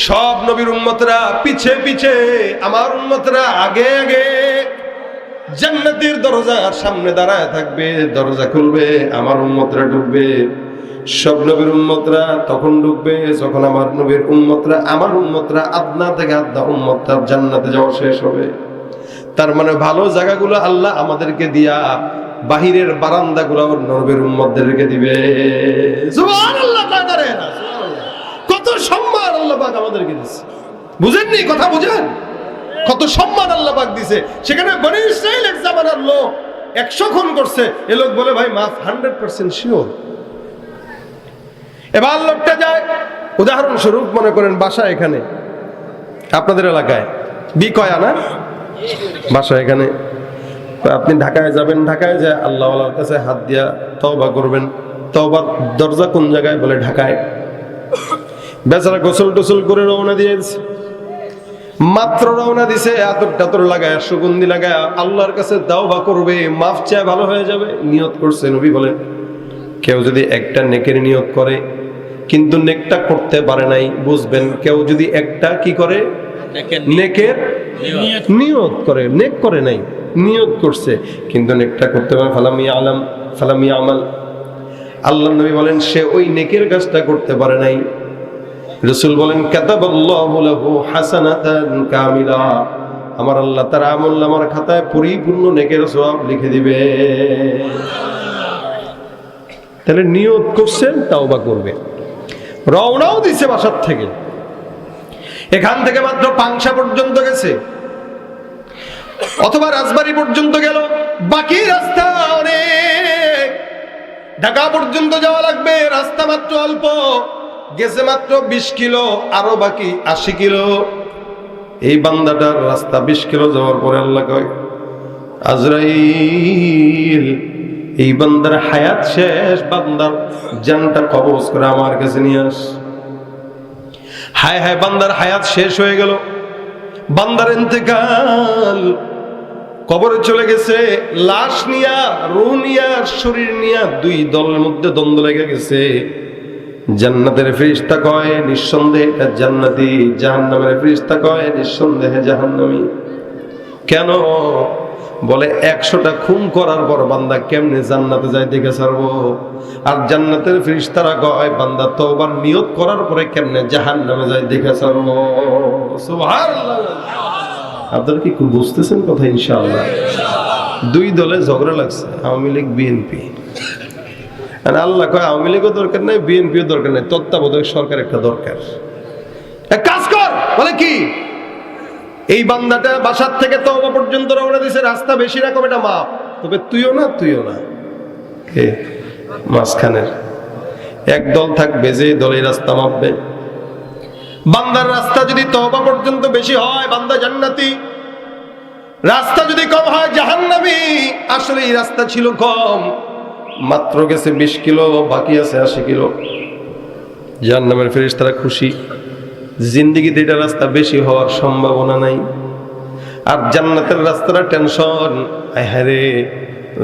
সব নবীর উম্মতরা পিছে পিছে, আমার উম্মতরা আগে আগে জান্নাতের দরজার সামনে দাঁড়ায় থাকবে, দরজা খুলবে, আমার উম্মতরা ঢুকবে। সব নবীর উম্মতরা তখন ঢুকবে যখন আমার নবীর উম্মতরা, আমার উম্মতরা আদনা থেকে আদনা উম্মতরা জান্নাতে যাওয়া শেষ হবে। তার মানে ভালো জায়গাগুলো আল্লাহ আমাদেরকে দিয়া, বাহিরের বারান্দাগুলো নবীর উম্মতদেরকে দিবে। সুবহানাল্লাহ। কত সম্মান আল্লাহ পাক আমাদেরকে দিয়েছে, বুঝেননি? কথা বুঝেন? কত সম্মান আল্লাহ পাক দিয়েছে। সেখানে বনি ইসরাইলের জামানার লোক 100 খুন করছে, এ লোক বলে ভাই মাফ 100% শিওর। এবার লোকটা যায়, উদাহরণস্বরূপ মনে করেন বাসা এখানে আপনাদের এলাকায়, বিকয়া না বাসা এখানে। আপনি ঢাকায় যাবেন, ঢাকায় যায় আল্লাহওয়ালার কাছে হাত দিয়া তওবা করবেন। তওবার দরজা কোন জায়গায়? বলে ঢাকায়। বেচারা গোসল টোসল করে রওনা দিয়েছে, মাত্র রওনা দিছে আতর টাতর লাগায় সুগন্ধি লাগায় আল্লাহর কাছে তওবা করবে, মাফ চায়, ভালো হয়ে যাবে, নিয়ত করছে। নবী বলেন কেউ যদি একটা নেকের নিয়ত করে কিন্তু নেকটা করতে পারে নাই, বুঝবেন কেউ যদি একটা কি করে নেকের নিয়ত করে, নেক করে নাই, নিয়ত করছে কিন্তু নেকটা করতে পারে, ফালাম ইয়ামাল, আল্লাহ নবী বলেন সে ওই নেকের কাজটা করতে পারে নাই। রাসূল বলেন কাতাবাল্লাহু লাহু হাসানাতান কামিলা, আমার আল্লাহ তার আমলনামার খাতায় পরিপূর্ণ নেকের সওয়াব লিখে দিবে। তাহলে নিয়ত করছেন তওবা করবে। রওনাও দিছে বাসার থেকে, এখান থেকে মাত্র পাংশা পর্যন্ত গেছে অথবা রাজবাড়ী পর্যন্ত গেল, বাকি রাস্তা অনেক, ঢাকা পর্যন্ত যাওয়া লাগবে, রাস্তা মাত্র অল্প, গেছে মাত্র 20 কিলো, আরো বাকি 80 কিলো। এই বান্দাটার রাস্তা 20 কিলো যাওয়ার পরে আল্লাহ কয় আজরাইল এই বান্দার হায়াত শেষ, বান্দার জানটা কবজ করে আমার কাছে নিয়ে আস। হায় হায়, বান্দার হায়াত শেষ হয়ে গেল, বান্দার ইন্তেকাল, কবরে চলে গেছে, লাশ নিয়া, রূহ নিয়া, শরীর নিয়া দুই দলের মধ্যে দ্বন্দ্ব লেগে গেছে। জান্নাতের ফেরেশতা কয় নিঃসন্দেহে এটা জান্নাতি, জাহান্নামের ফেরেশতা কয় নিঃসন্দেহে জাহান্নামী। কেন? বলে 100টা খুন করার পর বান্দা কেমনে জান্নাতে যায় দেখে ছাড়বো, আর জান্নাতের ফেরেশতারা কয় বান্দা তওবার নিয়ত করার পরে কেমনে জাহান্নামে যায় দেখে ছাড়বো। সুবহানাল্লাহ। আপনারা কি খুব বুঝতেছেন কথা? ইনশাআল্লাহ। দুই দলে ঝগড়া লাগছে, আওয়ামী লীগ বিএনপি। আর আল্লাহ কয় আওয়ামী লীগও দরকার নাই, বিএনপিও দরকার নাই, তত্ত্বাবধায়ক সরকার একটা দরকার। এক কাজ কর, বলে কি? এই বান্দাটা বাসার থেকে তওবা পর্যন্ত রওনা দিছে, রাস্তা বেশি না কম এটা মাপ, তবে তুইও না কে মাঝখানের এক দল থাকবে যে দলের রাস্তা মাপবে। বান্দার রাস্তা যদি তওবা পর্যন্ত বেশি হয় বান্দা জান্নাতি, রাস্তা যদি কম হয় জাহান্নামী। আসলে এই রাস্তা ছিল কম, মাত্র গেছে 20 কিলো, বাকি আছে 80 কিলো। জাহান্নামের ফেরেশতারা খুশি, জিন্দেগিতে এটা রাস্তা বেশি হওয়ার সম্ভাবনা নাই। আর জান্নাতের রাস্তাটা টেনশন, আরে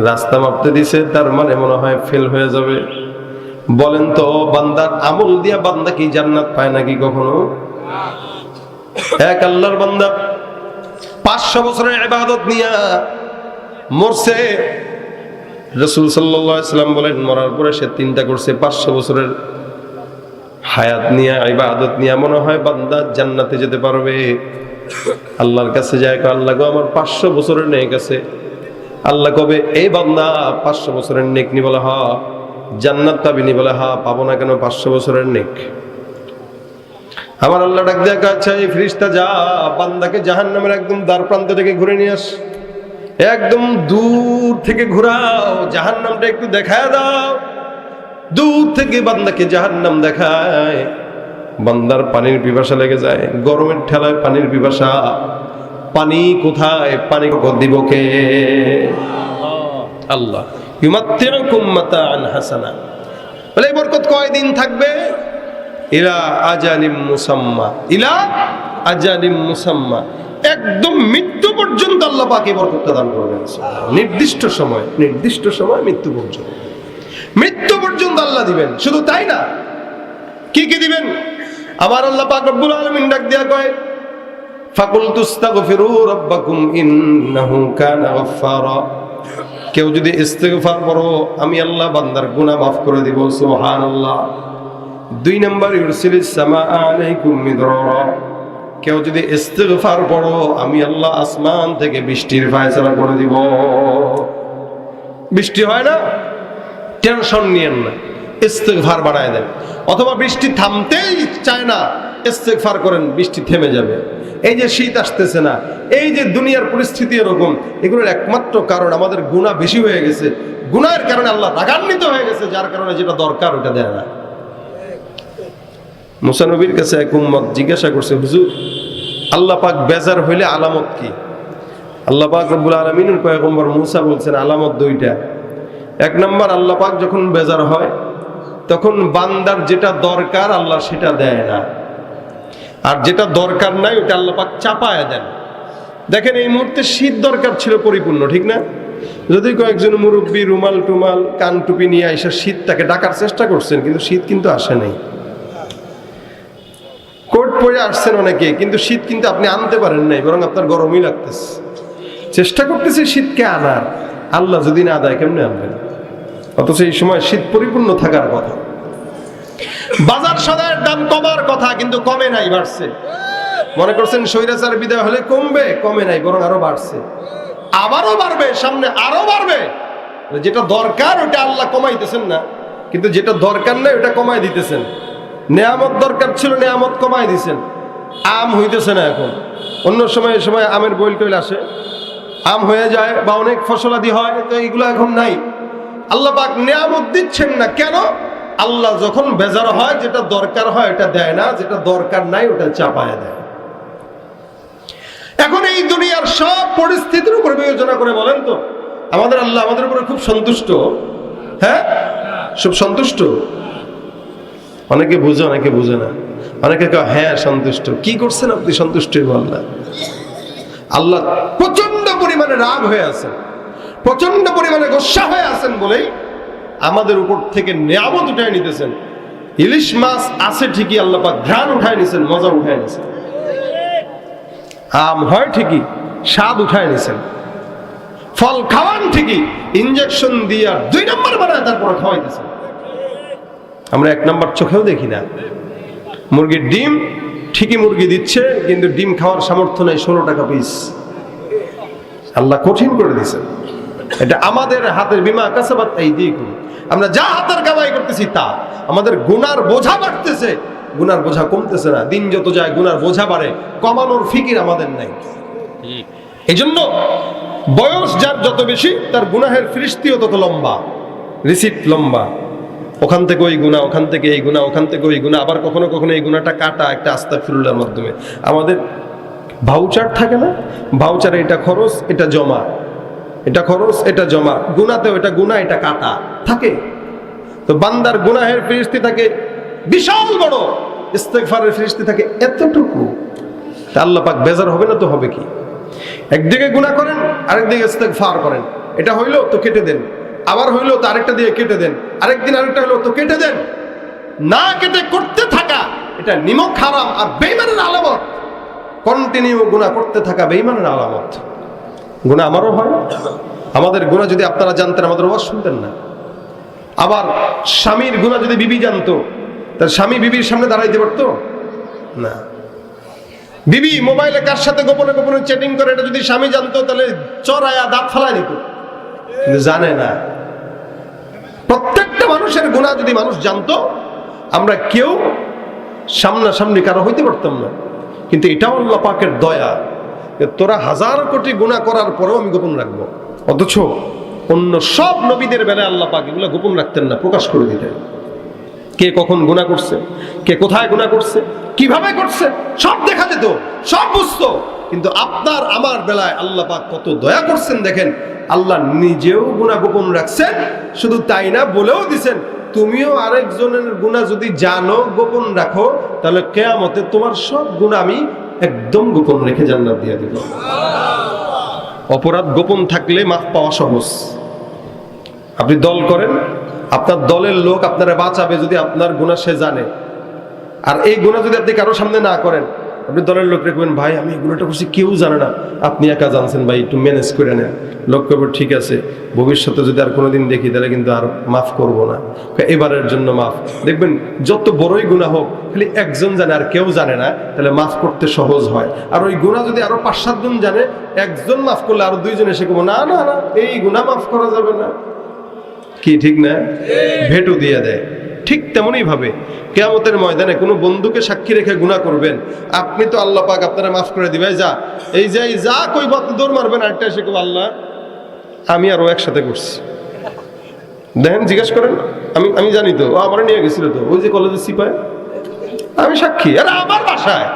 রাস্তা মাপতে দিছে, তার মানে মনে হয় ফেল হয়ে যাবে। বলেন তো বান্দার আমল দিয়া বান্দা কি জান্নাত পায় নাকি কখনো? এক আল্লাহর বান্দা 500 বছরের ইবাদত নিয়া মরছে। রাসূল সাল্লাল্লাহু আলাইহি সাল্লাম বলেন মরার পরে সে 3টা করছে। 500 বছরের হায়াত নিয়া, ইবাদত নিয়া মনে হয় বান্দা জান্নাতে যেতে পারবে। আল্লাহর কাছে যায়, আল্লাহ গো আমার 500 বছরের নেক আছে। আল্লাহ কবে এই বান্দা 500 বছরের নেক নি? বলে হা। জান্নাত পাবি নি? বলে হা। পাবো না কেন? 500 বছরের নেক। আমার আল্লাহ ডাক দেয়া, আচ্ছা এই ফেরেশতা যা বান্দাকে জাহান্নামের একদম দ্বার প্রান্ত থেকে ঘুরে নিয়ে আস, একদম দূর থেকে ঘুরাও, জাহান্নামটা একটু দেখায় দাও। দূর থেকে বান্দাকে জাহান্নাম দেখায়, বান্দার পানির পিপাসা লেগে যায়, গরমের ঠেলায় পানির পিপাসা। পানি কোথায়? পানি দিব কে? আল্লাহ। ইউমাত্তিউকুম মাতাআন হাসানা। বলে এই বরকত কয়দিন থাকবে? ইলা আজালিম মুসাম্মা, ইলা আজালিম মুসাম্মা, একদম মৃত্যু পর্যন্ত আল্লাহ পাক এই বরকতটা দান করবেন। নির্দিষ্ট সময় মৃত্যু পর্যন্ত, মৃত্যু পর্যন্ত আল্লাহ দিবেন। শুধু তাই না, কি কি দিবেন? আমার আল্লাহ পাক রব্বুল আলামিন ডাক দেয়া কয় ফাকুলতুস্তাগফিরু রাব্বাকুম ইন্নাহু কানা গাফফারা। কেউ যদি ইস্তিগফার করো আমি আল্লাহ বান্দার গুনাহ মাফ করে দিব। সুবহানাল্লাহ। 2 নম্বর ইউরসিলিস সামা আলাইকুম মিদরারা। কেউ যদি ইস্তিগফার করো আমি আল্লাহ আসমান থেকে বৃষ্টির ফয়সালা করে দিব। বৃষ্টি হয় না, টেনশন নিয়েন না, ইস্তিগফার বাড়ায় দেন। অথবা বৃষ্টি থামতেই চায় না, ইস্তিগফার করেন, বৃষ্টি থেমে যাবে। এই যে শীত আসতেছে না, এই যে দুনিয়ার পরিস্থিতি এরকম, এগুলোর একমাত্র কারণ আমাদের গুনাহ বেশি হয়ে গেছে। গুনাহের কারণে আল্লাহ রাগান্বিত হয়ে গেছে, যার কারণে যেটা দরকার ওটা দেয় না। মুসা নবীর কাছে এক উম্মত জিজ্ঞাসা করছে, হুজুর আল্লাহ পাক বেজার হইলে আলামত কি? আল্লাহ পাক রব্বুল আলামিনের পয়গম্বর মুসা বলছেন আলামত দুইটা। এক নম্বর, আল্লাহ পাক যখন বেজার হয় তখন বান্দার যেটা দরকার আল্লাহ সেটা দেয় না, আর যেটা দরকার নাই ওটা আল্লাহ পাক চাপায় দেন। দেখেন এই মুহূর্তে শীত দরকার ছিল পরিপূর্ণ, ঠিক না? যদি কয়েকজন মুরব্বী রুমাল টুমাল কান টুপি নিয়ে এসে শীতটাকে ডাকার চেষ্টা করছেন, কিন্তু শীত কিন্তু আসে নাই। কোট পরে আসছেন অনেকে, কিন্তু শীত কিন্তু আপনি আনতে পারেন নাই, বরং আপনার গরমই লাগতেছে। চেষ্টা করতেছি শীতকে আনার, আল্লাহ যদি না দেয় কেমনে আনবেন? অথচ এই সময় শীত পরিপূর্ণ থাকার কথা। বাজার সদায়ের দাম কমার কথা, কিন্তু কমে নাই, বাড়ছে। মনে করছেন স্বৈরাচার বিদায় হলে কমবে, কমে নাই, বরং আরো বাড়ছে, আবারও বাড়বে, সামনে আরো বাড়বে। যেটা দরকার ওটা আল্লাহ কমাইতেছেন না, কিন্তু যেটা দরকার নাই ওটা কমাই দিতেছেন। নেয়ামত দরকার ছিল, নেয়ামত কমাই দিছেন। আম হইতেছে না এখন, অন্য সময় সময় আমের বইল টইল আসে, আম হয়ে যায় বা অনেক ফসলাদি হয়, তো এইগুলো এখন নাই। আল্লাহ পাক নেয়ামত দিচ্ছেন না কেন? আল্লাহ যখন বেজার হয় যেটা দরকার হয় এটা দেয় না, যেটা দরকার নাই ওটা চাপায় দেয়। এখন এই দুনিয়ার সব পরিস্থিতির উপর বিবেচনা করে বলেন তো, আমাদের আল্লাহ আমাদের উপরে খুব সন্তুষ্ট? হ্যাঁ, সব সন্তুষ্ট। অনেকে বুঝে, অনেকে বুঝে না। অনেকে কয় হ্যাঁ সন্তুষ্ট। কি করছেন আপনি? সন্তুষ্টই বললেন। আল্লাহ প্রচন্ড পরিমাণে রাগ হয়ে আছেন, প্রচন্ড পরিমাণে গোসা হয়ে আছেন বলেই আমাদের উপর থেকে নিয়ামত উঠায় নিতেছেন। ইলিশ মাছ আছে ঠিকই, আল্লাহ পাক ঘ্রাণ উঠায় নিছেন, মজা উঠায় নিছেন। আম হয় ঠিকই, স্বাদ উঠায় নিছেন। ফল খাওয়ান ঠিকই, ইনজেকশন দিয়া 2 নম্বর বানায় তারপরে খাওয়াইতেছেন। আমরা 1 নম্বর চোখেও দেখি না। মুরগির ডিম ঠিকই মুরগি দিচ্ছে, কিন্তু ডিম খাওয়ার সামর্থ্য নেই, 16 টাকা পিস। আল্লাহ কঠিন করে দিয়েছেন। এটা আমাদের হাতের বিমা কাসাবাত আইদিকুম, আমরা যা হাতের কামাই করতেছি তা। আমাদের গুনার বোঝা বাড়তেছে, গুনার বোঝা কমতেছে না। দিন যত যায় গুনার বোঝা বাড়ে, কমানোর ফিকির আমাদের নাই। এই জন্য বয়স যার যত বেশি তার গুনাহের ফিরিস্তিও তত লম্বা, রিসিট লম্বা। ওখান থেকে ওই গুনাহ, ওখান থেকে এই গুনাহ, ওখান থেকে ওই গুনাহ। আবার কখনো কখনো এই গুনাহটা কাটা একটা আস্তাগফিরুল্লাহর মাধ্যমে। আমাদের ভাউচার থাকে না, ভাউচারে এটা খরচ, এটা জমা, এটা খরচ, এটা জমা। গুনাতেও এটা গুনাহ, এটা কাটা থাকে। তো বান্দার গুনাহের ফিরিস্তি থাকে বিশাল বড়, ইস্তেগফারের ফিরিস্তি থাকে এতটুকু। তা আল্লাহ পাক বেজার হবে না তো হবে কি? একদিকে গুনাহ করেন, আরেকদিকে ইস্তেগফার করেন। এটা হইলো তো কেটে দেন, আবার হইলো তো আরেকটা দিয়ে কেটে দেন, আরেকদিন আরেকটা হইলো তো কেটে দেন। না কেটে করতে থাকা এটা নিমক হারাম আর বেঈমানের আলামত। কন্টিনিউ গুনাহ করতে থাকা বেঈমানের আলামত। গুনাহ আমারও হয়। আমাদের গুনাহ যদি আপনারা জানতেন আমাদের ওয়াজ শুনতেন না। আবার স্বামীর গুনাহ যদি বিবি জানতো, তার স্বামী বিবির সামনে দাঁড়াইতে পারতো না। বিবি মোবাইলে কার সাথে গোপনে গোপনে চ্যাটিং করে, এটা যদি স্বামী জানতো তাহলে চড়ায়া দাঁত ফালাই দিত, কিন্তু জানে না। প্রত্যেকটা মানুষের গুনাহ যদি মানুষ জানতো, আমরা কেউ সামনাসামনি কারো হইতে পারতাম না। কিন্তু এটাও আল্লাহ পাকের দয়া, তোরা 1000 কোটি গুনাহ করার পরেও আমি গোপন রাখবো। অথচ অন্য সব নবীদের বেলায় আল্লাহ পাক এগুলো গোপন রাখতেন না, প্রকাশ করে দিতেন। কে কখন গুনাহ করছে, কে কোথায় গুনাহ করছে, কিভাবে করছে, সব দেখা যেত, সব বুঝতো। কিন্তু আপনার আমার বেলায় আল্লাহ পাক কত দয়া করছেন দেখেন। আল্লাহ নিজেও গুনাহ গোপন রাখছেন, শুধু তাই না বলেও দিছেন তুমিও আরেকজনের গুনাহ যদি জানো, গোপন রাখো, তাহলে কিয়ামতে তোমার সব গুনাহ আমি একদম গোপন রেখে জান্নাত দিয়ে দেব। অপরাধ গোপন থাকলে মাফ পাওয়া সহজ। আপনি দল করেন, আপনার দলের লোক আপনারা বাঁচাবে যদি আপনার গুনাহ সে জানে। আর এই গুনাহ যদি আপনি কারো সামনে না করেন, আপনি দলের লোক রাখবেন, ভাই আমি এই গুনাহটা করছি, কেউ জানে না, আপনি একা জানছেন, ভাই একটু ম্যানেজ করে নেন। লোক করবে ঠিক আছে, ভবিষ্যতে যদি আর কোনোদিন দেখি তাহলে কিন্তু আর মাফ করব না, এবারের জন্য মাফ। দেখবেন যত বড়ই গুনাহ হোক, খালি একজন জানে আর কেউ জানে না, তাহলে মাফ করতে সহজ হয়। আর ওই গুনাহ যদি আরো 5-7 জন জানে, একজন মাফ করলে আরো 2 জন এসে বলবো না না না এই গুনাহ মাফ করা যাবে না। কি ঠিক না? ভেটো দিয়ে দেয়। ঠিক তেমনই ভাবে কিয়ামতের ময়দানে কোনো বন্ধুকে সাক্ষী রেখে গুনাহ করবেন, আপনি তো আল্লাহ পাক আপনারা মাফ করে দিবে। যা এই যে যা কইব আপনি দৌড় মারবেন, আরেকটা এসে কইব আল্লাহ আমি আর ও একসাথে করছি। দেখেন জিজ্ঞেস করেন, আমি জানি তো, ও আমার নিয়ে গেছিল তো ওই যে কলেজে সিপাই, আমি সাক্ষী। আরে আমার বাসায়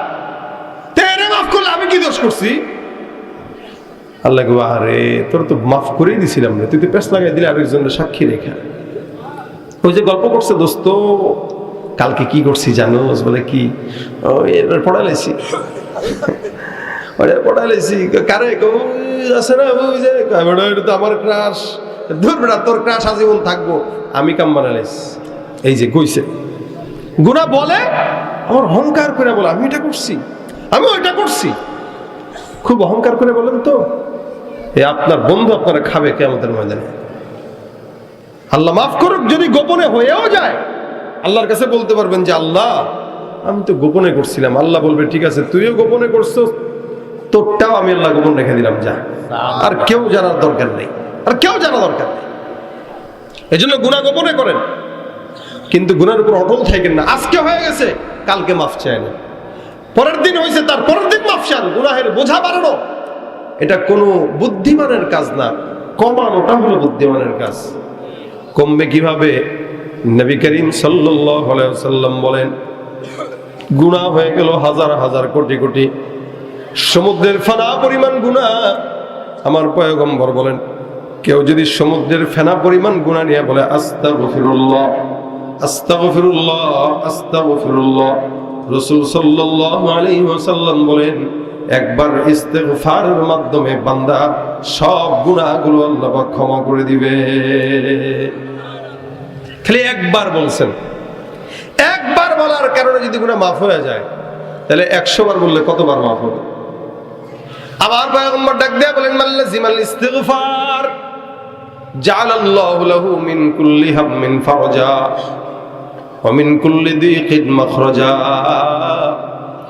তেরে মাফ করলে আমি কি দোষ করছি? আল্লাহ গো, আরে তোর তো মাফ করেই দিছিলাম রে, তুই তো পেছ লাগাই দিলে আরেকজনের সাক্ষী রেখা। ওই যে গল্প করছে দোস্ত, কালকে কি করছি জানোস? বলে কি? এবার পড়াইছি পড়াইছি কারে আছে না, ওই যে এটা তো আমার ক্রাশ। ধর বেটা, তোর ক্রাশ আজীবন থাকবো, আমি কাম বানাইছি। এই যে কইছে গুনাহ বলে, আমার অহংকার করে বলে আমি এটা করছি, আমি ওইটা করছি, খুব অহংকার করে বলেন তো। আপনার বন্ধু আপনারা খাবে কিয়ামতের ময়দানে। আল্লাহ মাফ করুক, যদি গোপনে হয়েও যায় আল্লাহর কাছে বলতে পারবেন যে আল্লাহ আমি তো গোপনে করছিলাম। আল্লাহ বলবে ঠিক আছে, তুইও গোপনে করছো, তোরটাও আমি আল্লাহ গোপন রেখে দিলাম, যা, আর কেউ জানার দরকার নেই, আর কেউ জানা দরকার নেই। এই জন্য গুনাহ গোপনে করেন, কিন্তু গুনার উপর অটল থাকেন না। আজকে হয়ে গেছে, কালকে মাফ চায় না, পরের দিন হয়েছে, তার পরের দিন মাফ চান। গুনাহের বোঝা বাড়ানো এটা কোনো বুদ্ধিমানের কাজ না, কমানোটা হলো বুদ্ধিমানের কাজ। কমবে কিভাবে? নবী করিম সাল্লাল্লাহু আলাইহি ওয়াসাল্লাম বলেন, গুনাহ হয়ে গেল হাজার হাজার কোটি কোটি, সমুদ্রের ফেনা পরিমাণ গুনাহ। আমার পয়গম্বর বলেন, কেউ যদি সমুদ্রের ফেনা পরিমাণ গুনাহ নিয়ে বলে আস্তাগফিরুল্লাহ আস্তাগফিরুল্লাহ আস্তাগফিরুল্লাহ, রাসূল সাল্লাল্লাহু আলাইহি ওয়াসাল্লাম বলেন, একবার ইস্তেগফারের মাধ্যমে বান্দা সব গুনাহগুলো আল্লাহ পাক ক্ষমা করে দিবে। খালি একবার বলছেন, একবার বলার কারণে যদি গুনাহ মাফ হয়ে যায়, তাহলে 100 বার বললে কতবার মাফ হবে? আবার পয়গম্বর ডাক দেয়া বলেন, মাল্লাজিমাল ইস্তিগফার জাআলাল্লাহু লাহু মিন কুল্লি হাম্মিন ফারজা ওয়া মিন কুল্লি দিকিন মাখরাজা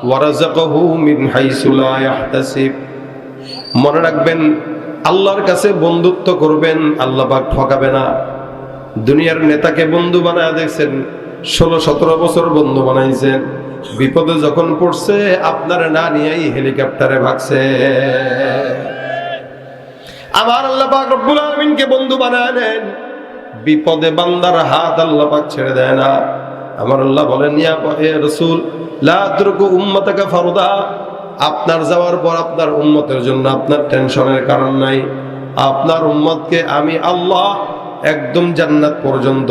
ওয়া রাযাকাহু মিন হাইসু লা ইয়াহতাসিব। মনে রাখবেন, আল্লাহর কাছে বন্ধুত্ব করবেন, আল্লাহ পাক ঠকাবে না। দুনিয়ার নেতাকে বন্ধু বানায় দেখছেন, 16-17 বছর বন্ধু বানাইছেন, বিপদে যখন পড়ছে আপনারা না নিয়েই হেলিকপ্টারে ভাগছে। আমার আল্লাহ পাক রব্বুল আলামিনকে বন্ধু বানায় নেন, বিপদে বান্দার হাত আল্লাহ পাক ছেড়ে দেয় না। আমার আল্লাহ বলেন, ইয়া রাসূল লা আতরুকু উম্মাতাকা ফারদা, আপনার যাওয়ার পর আপনার উম্মতের জন্য আপনার টেনশনের কারণ নাই। আপনার উম্মতকে আমি আল্লাহ একদম জান্নাত পর্যন্ত,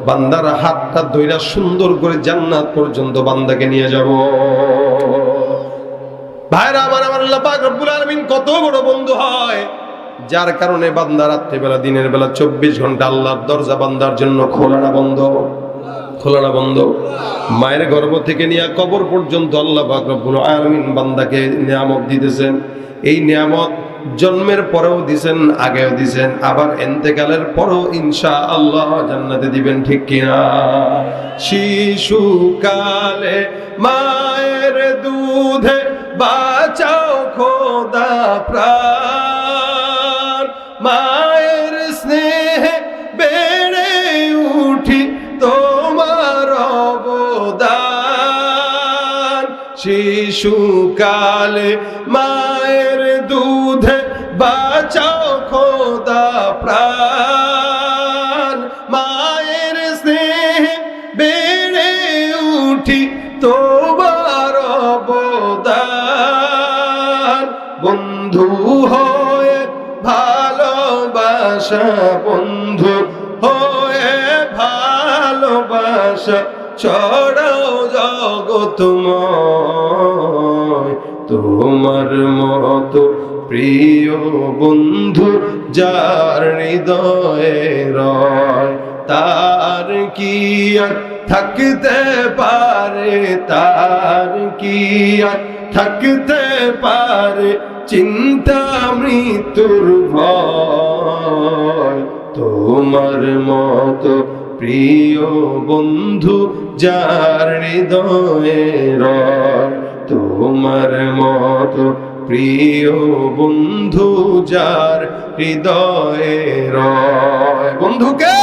বান্দার হাতটা ধইরা সুন্দর করে জান্নাত পর্যন্ত বান্দাকে নিয়ে যাব। ভাইরা আমার, আমার আল্লাহ পাক রব্বুল আলামিন কত বড় বন্ধু হয়, যার কারণে বান্দা রাত্রি বেলা দিনের বেলা 24 ঘন্টা আল্লাহর দরজা বান্দার জন্য খোলা না বন্ধ, খোলা না বন্ধ। মায়ের গর্ভ থেকে নিয়ে কবর পর্যন্ত আল্লাহ পাক রব্বুল আলামিন বান্দাকে নিয়ামত দিতেছেন। এই নিয়ামত জন্মের পরেও দিছেন, আগেও দিছেন, আবার ইন্তেকালের পরেও ইনশাআল্লাহ জান্নাতে দিবেন, ঠিক কিনা? শিশুকালে মায়ের দুধে বাঁচাও খোদা প্রাণ, মায়ের স্নেহে বেড়ে উঠি তোমার অবদান। শিশুকালে মায়ের দুধে বাঁচাও খোদা প্রাণ, মায়ের স্নেহে বেড়ে উঠি তোমার অবদান। বন্ধু হয়ে ভালোবাসা, বন্ধু হয়ে ভালোবাসা ছড়াও জগতময়, তোমার মতো প্রিয় বন্ধু যার হৃদয়ে রয়, তার কি আর থাকতে পারে, তার কি আর থাকতে পারে চিন্তা মৃত্যুর ভয়। তোমার মতো প্রিয় বন্ধু যার হৃদয়ে রয়, তোমার মতো প্রিয় বন্ধু যার হৃদয়ে রয়। বন্ধুকে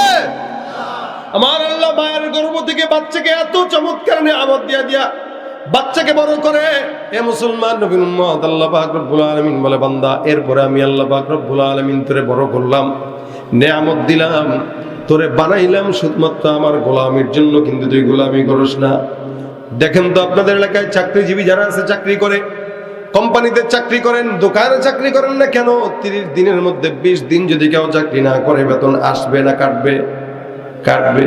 আমার আল্লাহ মায়ের গর্ভ থেকে বাচ্চাকে এত চমৎকার নিয়ামত দিয়া দিয়া বাচ্চাকে বড় করে। এ মুসলমান নবীর উম্মত, আল্লাহ পাক রব্বুল আলামিন বলে, বান্দা এরপরে আমি আল্লাহ পাক রব্বুল আলামিন তোরে বড় করলাম, নিয়ামত দিলাম, তোরে বানাইলাম শুধুমাত্র আমার গোলামির জন্য, কিন্তু তুই গোলামি করিস না। দেখেন তো আপনাদের এলাকায় চাকরিজীবী যারা আছে, চাকরি করে, কোম্পানিতে চাকরি করেন, দোকানে চাকরি করেন না কেন, 30 দিনের মধ্যে 20 দিন যদি কেউ চাকরি না করে বেতন আসবে না কাটবে? কাটবে।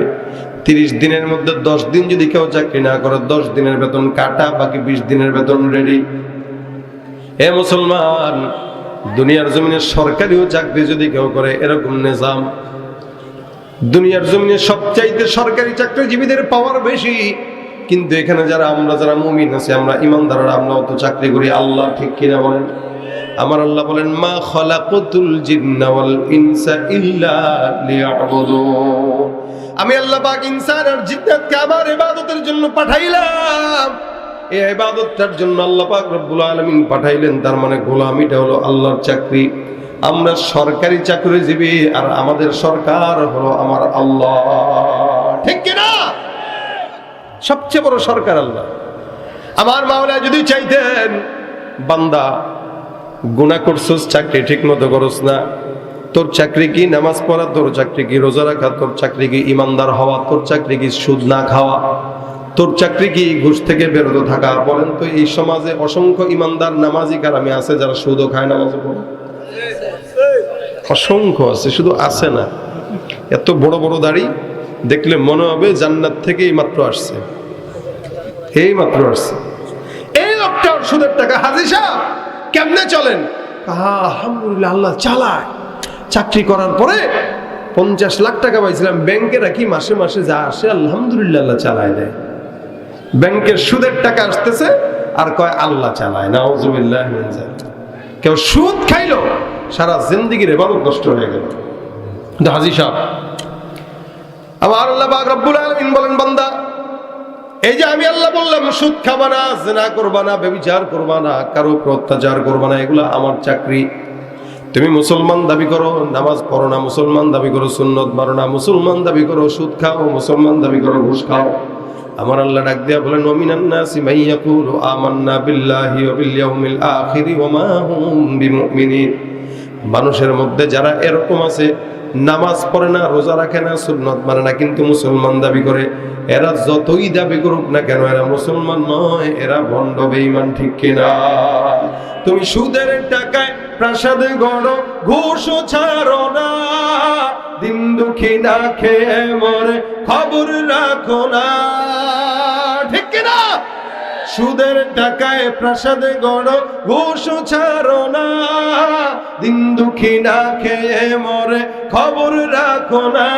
30 দিনের মধ্যে 10 দিন যদি কেউ চাকরি না করে 10 দিনের বেতন কাটা, বাকি 20 দিনের বেতন রেডি। এ মুসলমান, দুনিয়ার জমিনে সরকারিও চাকরি যদি কেউ করে এরকম নিজাম। দুনিয়ার জমিনে সবচাইতে সরকারি চাকরিজীবীদের পাওয়ার বেশি, কিন্তু এখানে আমরা যারা মুমিন আছি, আমরা ইমানদাররা, আমরাও তো চাকরি করি। আল্লাহ ঠিক কিনা বলেন? আমার আল্লাহ বলেন, মা খালাকুতুল জিন্না ওয়াল ইনসা ইল্লা লিয়াবুদুন। আমি আল্লাহ পাক ইনসান আর জিন্নাতকে আমার ইবাদতের জন্য পাঠাইলাম। এই ইবাদতটার জন্য আল্লাহ পাক রব্বুল আলামিন পাঠাইলেন। তার মানে গোলামিটা হলো আল্লাহর চাকরি। আমরা সরকারি চাকরিজীবী, আর আমাদের সরকার হলো আমার আল্লাহ। ঠিক কিনা? সবচেয়ে বড় সরকার আল্লাহ। আমার মাওলা যদি চাইতেন, বান্দা গুনাহ করছস, চাকরি ঠিক মতো করস না, তোর চাকরি কি নামাজ পড়া, তোর চাকরি কি রোজা রাখা, তোর চাকরি কি ইমানদার হওয়া, তোর চাকরি কি সুদ না খাওয়া, তোর চাকরি কি ঘুষ থেকে বেরোতে থাকা? বলেন তো, এই সমাজে অসংখ্য ইমানদার নামাজি কারামি আছে যারা সুদও খায়, নামাজও পড়ে? অসংখ্য আছে, শুধু আছে না। এত বড় বড় দাড়ি, দেখলে মনে হবে জান্নাত থেকে এই মাত্র আসছে, এই মাত্র আসছে। এই লোকটা সুদের টাকা, হাজী সাহেব কেমনে চলেন? আলহামদুলিল্লাহ, আল্লাহ চালায়। চাকরি করার পরে 50 লাখ টাকা পাইছিলাম, ব্যাংকে রাখি, মাসে মাসে যা আসে আলহামদুলিল্লাহ আল্লাহ চালায় দেয়। ব্যাংকের সুদের টাকা আসতেছে আর কয় আল্লাহ চালায়। নাউজুবিল্লাহ মিন যালিক। কেউ সুদ খাইলো, সারা জিন্দেগির ইবাদত নষ্ট হয়ে গেল। কিন্তু হাজী সাহেব, আমার আল্লাহ পাক রব্বুল আলামিন বলেন, বান্দা এই যে আমি আল্লাহ বললাম সুদ খাবা না, জিনা করবা না, ব্যভিচার করবা না, কারো উপর অত্যাচার করবা না, এগুলো আমার চাকরি। তুমি মুসলমান দাবি করো, নামাজ পড়ো না, মুসলমান দাবি করো, সুন্নত মারো না, মুসলমান দাবি করো, সুদ খাও, মুসলমান দাবি করো, ঘুষ খাও। আমার আল্লাহ ডাক দিয়া বলেন, ওয়ামিনান নাসি মান ইয়াকুলু আমান্না বিল্লাহি ওয়া বিল ইয়াউমিল আখির ওয়া মা হুম বিমুমিনিন। মানুষের মধ্যে যারা এরকম আছে, নামাজ পড়ে না, রোজা রাখে না, সুন্নত মানে না, কিন্তু মুসলমান দাবি করে, এরা যতই দাবি করুক না কেন এরা মুসলমান নয়, এরা ভণ্ড বেঈমান। ঠিক কিনা? তুমি সুদের টাকায় প্রাসাদে গড়ো, ঘুষও ছাড়ো না, দিন দুঃখী না খেয়ে মরে খবর রাখো না। ঠিক কিনা? সুদের টাকায় প্রাসাদে গড়ো, ঘুষও ছাড়ো না, দিন দুঃখী না খেয়ে মরে খবর রাখো না।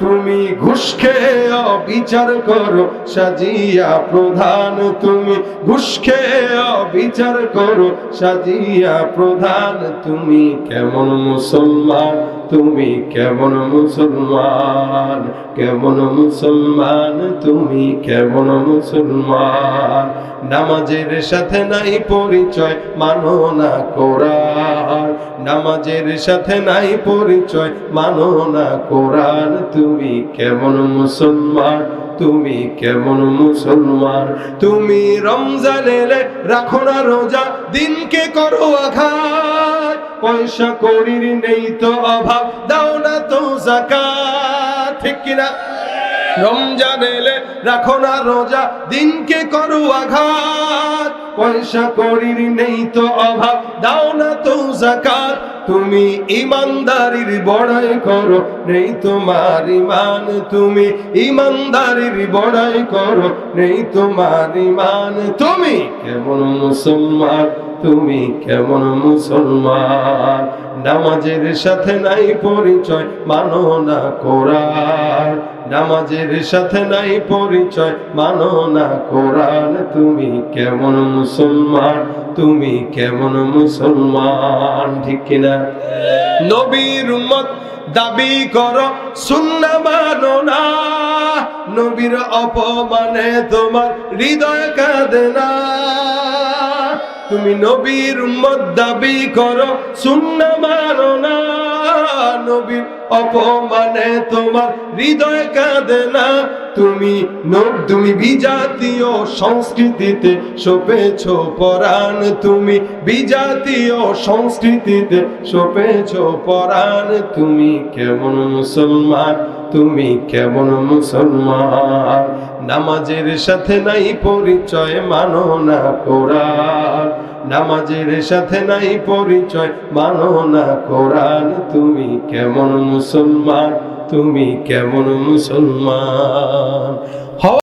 তুমি ঘুষ খেয়ে অবিচার করো সাজিয়া প্রধান, তুমি ঘুষ খেয়ে অবিচার করো সাজিয়া প্রধান। তুমি কেমন মুসলমান, তুমি কেমন মুসলমান, কেমন মুসলমান, তুমি কেমন মুসলমান। নামাজের সাথে নাই পরিচয়, মানো না কোরআন, নামাজের সাথে নাই পরিচয়, মানো না কোরআন। তুমি কেমন মুসলমান, তুমি কেমন মুসলমান। তুমি রমজান এলে রাখো না রোজা, দিনকে করো আঘাত, পয়সা কড়ির নেই তো অভাব, দাও না তো যাকাত। ঠিক কিনা? রমজান এলে রাখো না রোজা, দিনকে করো আঘাত, পয়সা কড়ির নেই তো অভাব, দাও না তো যাকাত। তুমি ইমানদারির বড়াই করো, নেই তোমার ইমান, তুমি ইমানদারির বড়াই করো, নেই তোমার ইমান। তুমি কেমন মুসলমান, তুমি কেমন মুসলমান। নামাজের সাথে নাই পরিচয়, মানো না কোরআন, নামাজের সাথে নাই পরিচয়, মানো না কোরআন। তুমি কেমন মুসলমান, তুমি কেমন মুসলমান। ঠিক কিনা? নবীর উম্মত দাবি করো, সুন্নাহ মানো না, নবীর অপমানে তোমার হৃদয় কাঁদে না। তুমি নবীর উম্মত দাবি করো, সুন্নাহ মানো না, নবীর অপমানে তোমার হৃদয় কাঁদে না। তুমি বিজাতীয় সংস্কৃতিতে সপেছ পরাণ, তুমি বিজাতীয় সংস্কৃতিতে সপেছ পরাণ। তুমি কেমন মুসলমান, তুমি কেমন মুসলমান। নামাজের সাথে নাই পরিচয়, মানো না কোরআন, নামাজের সাথে নাই পরিচয়, মানো না কোরআন, তুমি কেমন মুসলমান, তুমি কেমন মুসলমান।